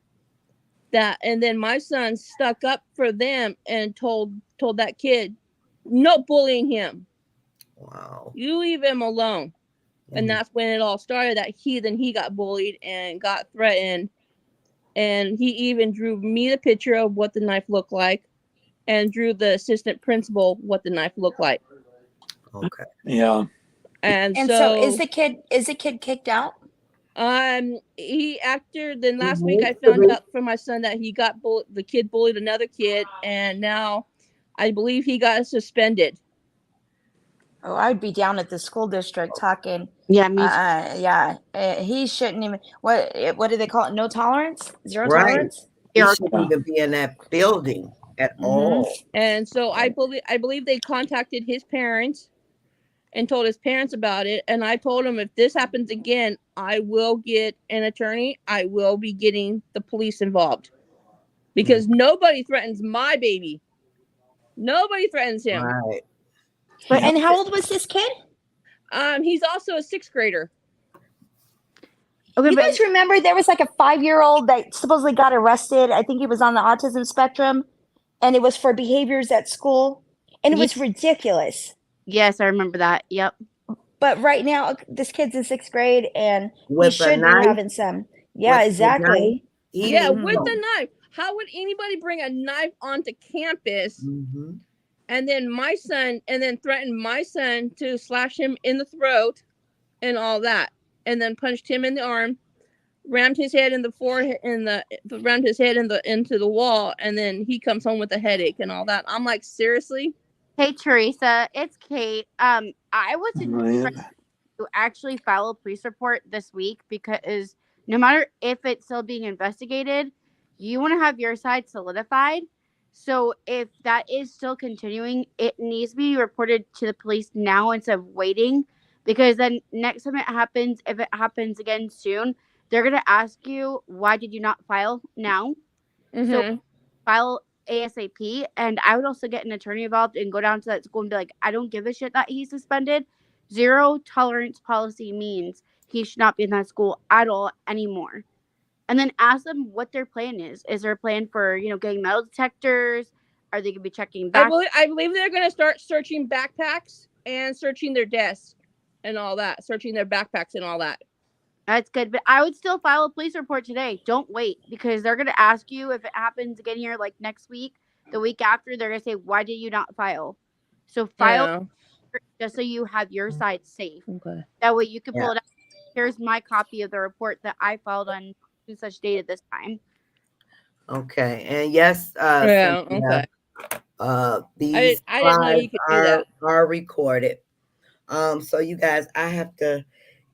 Speaker 4: And then my son stuck up for them and told that kid, "No bullying him.
Speaker 1: Wow.
Speaker 4: You leave him alone." And
Speaker 1: Mhm.
Speaker 4: that's when it all started. That he got bullied and got threatened, and he even drew me the picture of what the knife looked like, and drew the assistant principal what the knife looked like.
Speaker 1: Okay.
Speaker 3: Yeah.
Speaker 4: And
Speaker 2: And so
Speaker 4: so
Speaker 2: is the kid kicked out?
Speaker 4: he after then
Speaker 1: He
Speaker 4: last week I
Speaker 1: needs to
Speaker 4: found
Speaker 1: be.
Speaker 4: out from my son that the kid bullied another kid, and now I believe he got suspended.
Speaker 2: Oh, I'd be down at the school district talking.
Speaker 5: Yeah, me too.
Speaker 2: Yeah, he shouldn't even. What do they call it? No tolerance? Zero
Speaker 1: Right.
Speaker 2: tolerance?
Speaker 1: He
Speaker 5: Zero.
Speaker 1: shouldn't
Speaker 3: Yeah.
Speaker 1: even be in that building. at
Speaker 2: Mhm.
Speaker 1: all.
Speaker 4: And so I believe they contacted his parents and told his parents about it. And I told him if this happens again, I will get an attorney. I will be getting the police involved because nobody threatens my baby. Nobody threatens him.
Speaker 1: Right.
Speaker 2: But and how old was this kid?
Speaker 4: He's also a sixth grader.
Speaker 2: You guys remember there was like a 5-year-old that supposedly got arrested? I think he was on the autism spectrum, and it was for behaviors at school, and it was ridiculous.
Speaker 5: Yes, I remember that. Yep.
Speaker 2: But right now, this kid's in 6th grade, and he
Speaker 1: With a
Speaker 2: should be
Speaker 1: knife.
Speaker 2: having some. Yeah,
Speaker 1: With the
Speaker 2: exactly.
Speaker 1: knife, he
Speaker 4: Yeah,
Speaker 1: needs
Speaker 4: with
Speaker 1: help.
Speaker 4: the knife. How would anybody bring a knife onto campus
Speaker 1: Mhm.
Speaker 4: and then threaten my son to slash him in the throat and all that, and then punched him in the arm, rammed his head in the forehead rammed his head into the wall, and then he comes home with a headache and all that. I'm like, seriously?
Speaker 5: Hey Teresa, it's Kate. I was
Speaker 3: Right.
Speaker 5: to actually file a police report this week because no matter if it's still being investigated, you want to have your side solidified. So if that is still continuing, it needs to be reported to the police now instead of waiting. Because then next time it happens, if it happens again soon, they're gonna ask you why did you not file now? So
Speaker 4: Mm-hmm.
Speaker 5: file ASAP. And I would also get an attorney involved and go down to that school and be like, I don't give a shit that he's suspended. Zero tolerance policy means he should not be in that school at all anymore. And then ask them what their plan is. Is there a plan for, getting metal detectors? Are they gonna be checking back?
Speaker 4: I believe they're gonna start searching backpacks and searching their desks and all that, searching their backpacks and all that.
Speaker 5: That's good. But I would still file a police report today. Don't wait because they're gonna ask you if it happens again here like next week, the week after, they're gonna say, why did you not file? So file
Speaker 4: Yeah.
Speaker 5: just so you have your side safe.
Speaker 4: Okay.
Speaker 5: That way you can
Speaker 1: Yeah.
Speaker 5: pull it out. Here's my copy of the report that I filed on such date at this time.
Speaker 1: Okay. And yes,
Speaker 4: Yeah.
Speaker 1: Cynthia,
Speaker 4: Okay.
Speaker 1: these
Speaker 4: I didn't know
Speaker 1: lives
Speaker 4: you could do that.
Speaker 1: are recorded. So you guys, I have to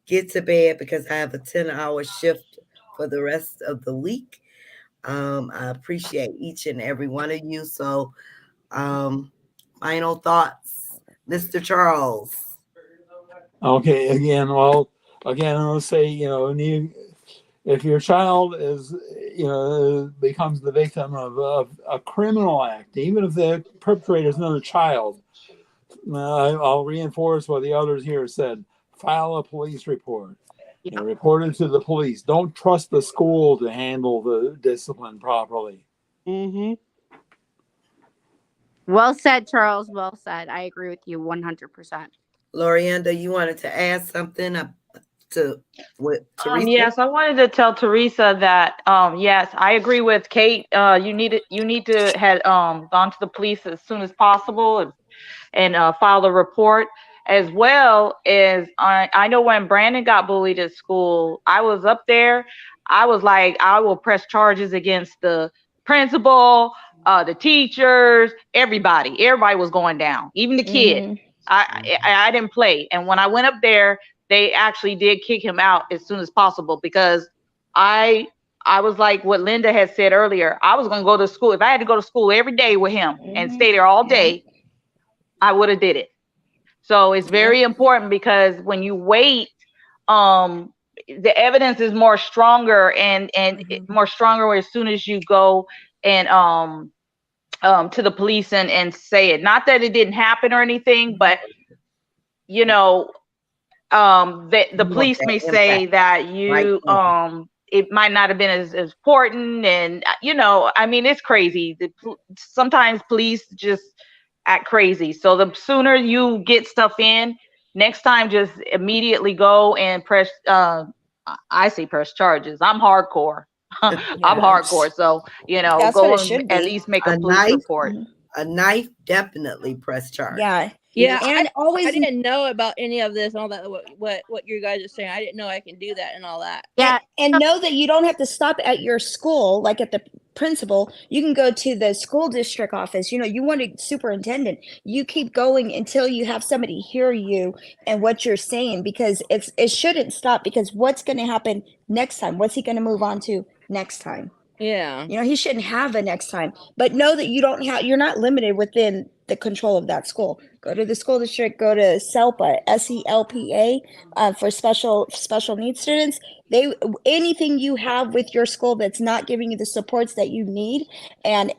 Speaker 1: get to bed because I have a 10-hour shift for the rest of the week. I appreciate each and every one of you. So, final thoughts, Mr. Charles.
Speaker 3: Okay. Again, I'll say, if your child becomes the victim of a criminal act, even if the perpetrator is another child, I'll reinforce what the others here said. File a police report.
Speaker 5: Yep.
Speaker 3: Report it to the police. Don't trust the school to handle the discipline properly.
Speaker 5: Mm-hmm. Well said, Charles. Well said. I agree with you 100%.
Speaker 1: Lorienda, you wanted to add something to what Teresa?
Speaker 6: Yes, I wanted to tell Teresa that yes, I agree with Kate. You need to had gone to the police as soon as possible and filed a report, as well as I know when Brandon got bullied at school, I was up there. I was like, I will press charges against the principal, the teachers, everybody. Everybody was going down, even the kid.
Speaker 2: Mhm.
Speaker 6: I didn't play, and when I went up there, they actually did kick him out as soon as possible because I I was like what Linda had said earlier. I was gonna go to school. If I had to go to school every day with him and
Speaker 2: Mhm.
Speaker 6: stay there all
Speaker 2: Yeah.
Speaker 6: day, I would have did it. So it's
Speaker 2: Yeah.
Speaker 6: very important because when you wait, um, the evidence is more stronger and more stronger as soon as you go and to the police and say it. Not that it didn't happen or anything, but you know, the
Speaker 1: You want
Speaker 6: police
Speaker 1: that
Speaker 6: may
Speaker 1: impact
Speaker 6: say that
Speaker 1: right
Speaker 6: you
Speaker 1: now.
Speaker 6: it might not have been as important, and I mean, it's crazy. Sometimes police just act crazy, so the sooner you get stuff in next time, just immediately go and press I say press charges. I'm hardcore. I'm
Speaker 2: Yeah.
Speaker 6: hardcore, so
Speaker 2: That's what
Speaker 6: go
Speaker 2: it
Speaker 6: and
Speaker 2: should
Speaker 6: at
Speaker 2: be.
Speaker 6: least make a
Speaker 1: A
Speaker 6: police
Speaker 1: knife,
Speaker 6: report.
Speaker 2: Mhm.
Speaker 1: a knife, definitely press charge.
Speaker 2: Yeah.
Speaker 4: Yeah,
Speaker 2: And
Speaker 4: I
Speaker 2: always
Speaker 4: didn't know about any of this and all that. What you guys are saying, I didn't know I can do that and all that.
Speaker 5: Yeah.
Speaker 2: and know that you don't have to stop at your school, like at the principal. You can go to the school district office. You want a superintendent. You keep going until you have somebody hear you and what you're saying, because it shouldn't stop, because what's going to happen next time? What's he going to move on to next time?
Speaker 4: Yeah.
Speaker 2: You know, he shouldn't have a next time. But know that you're not limited within the control of that school. Go to the school district, go to SELPA, SELPA, for special needs students. Anything you have with your school that's not giving you the supports that you need, and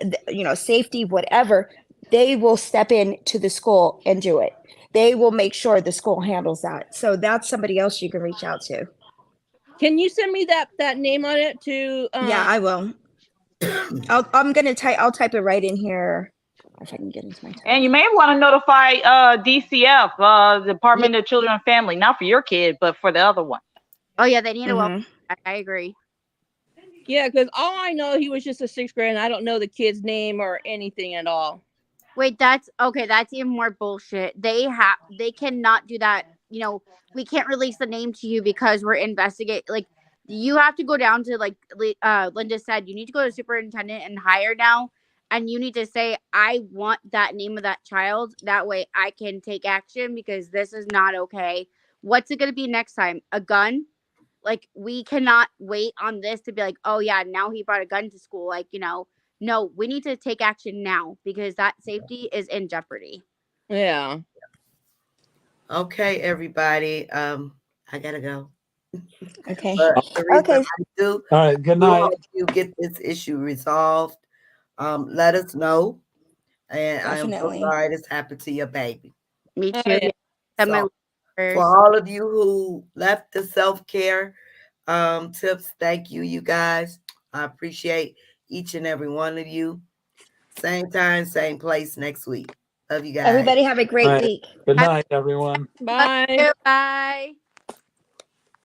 Speaker 2: safety, whatever, they will step in to the school and do it. They will make sure the school handles that. So that's somebody else you can reach out to.
Speaker 4: Can you send me that name on it to
Speaker 2: Yeah, I will. I'll type it right in here if I can get into my text.
Speaker 6: And you may want to notify DCF, Department of Children and Family, not for your kid, but for the other one.
Speaker 5: Oh yeah, they need a welcome. I agree.
Speaker 4: Yeah, because all I know, he was just a 6th grade, and I don't know the kid's name or anything at all.
Speaker 5: Wait, that's okay. That's even more bullshit. They cannot do that. You know, we can't release the name to you because we're investigating. Like, you have to go down to, like, Linda said, you need to go to superintendent and hire now, and you need to say, I want that name of that child. That way, I can take action because this is not okay. What's it going to be next time? A gun? Like, we cannot wait on this to be like, oh yeah, now he brought a gun to school. Like, no, we need to take action now because that safety is in jeopardy.
Speaker 4: Yeah.
Speaker 1: Okay, everybody. I gotta go.
Speaker 2: Okay.
Speaker 1: But Teresa,
Speaker 2: Okay.
Speaker 3: All right. Good night.
Speaker 1: hope you get this issue resolved. Let us know. And I am so
Speaker 2: Definitely.
Speaker 1: sorry this happened to your baby.
Speaker 5: Me too.
Speaker 4: Yeah.
Speaker 5: Yeah. Send my
Speaker 1: So,
Speaker 5: letters.
Speaker 1: for all of you who left the self-care tips, thank you, you guys. I appreciate each and every one of you. Same time, same place next week. Love you guys.
Speaker 2: Everybody have a great
Speaker 3: All right.
Speaker 2: week.
Speaker 3: Good night, everyone.
Speaker 4: Bye.
Speaker 5: Bye.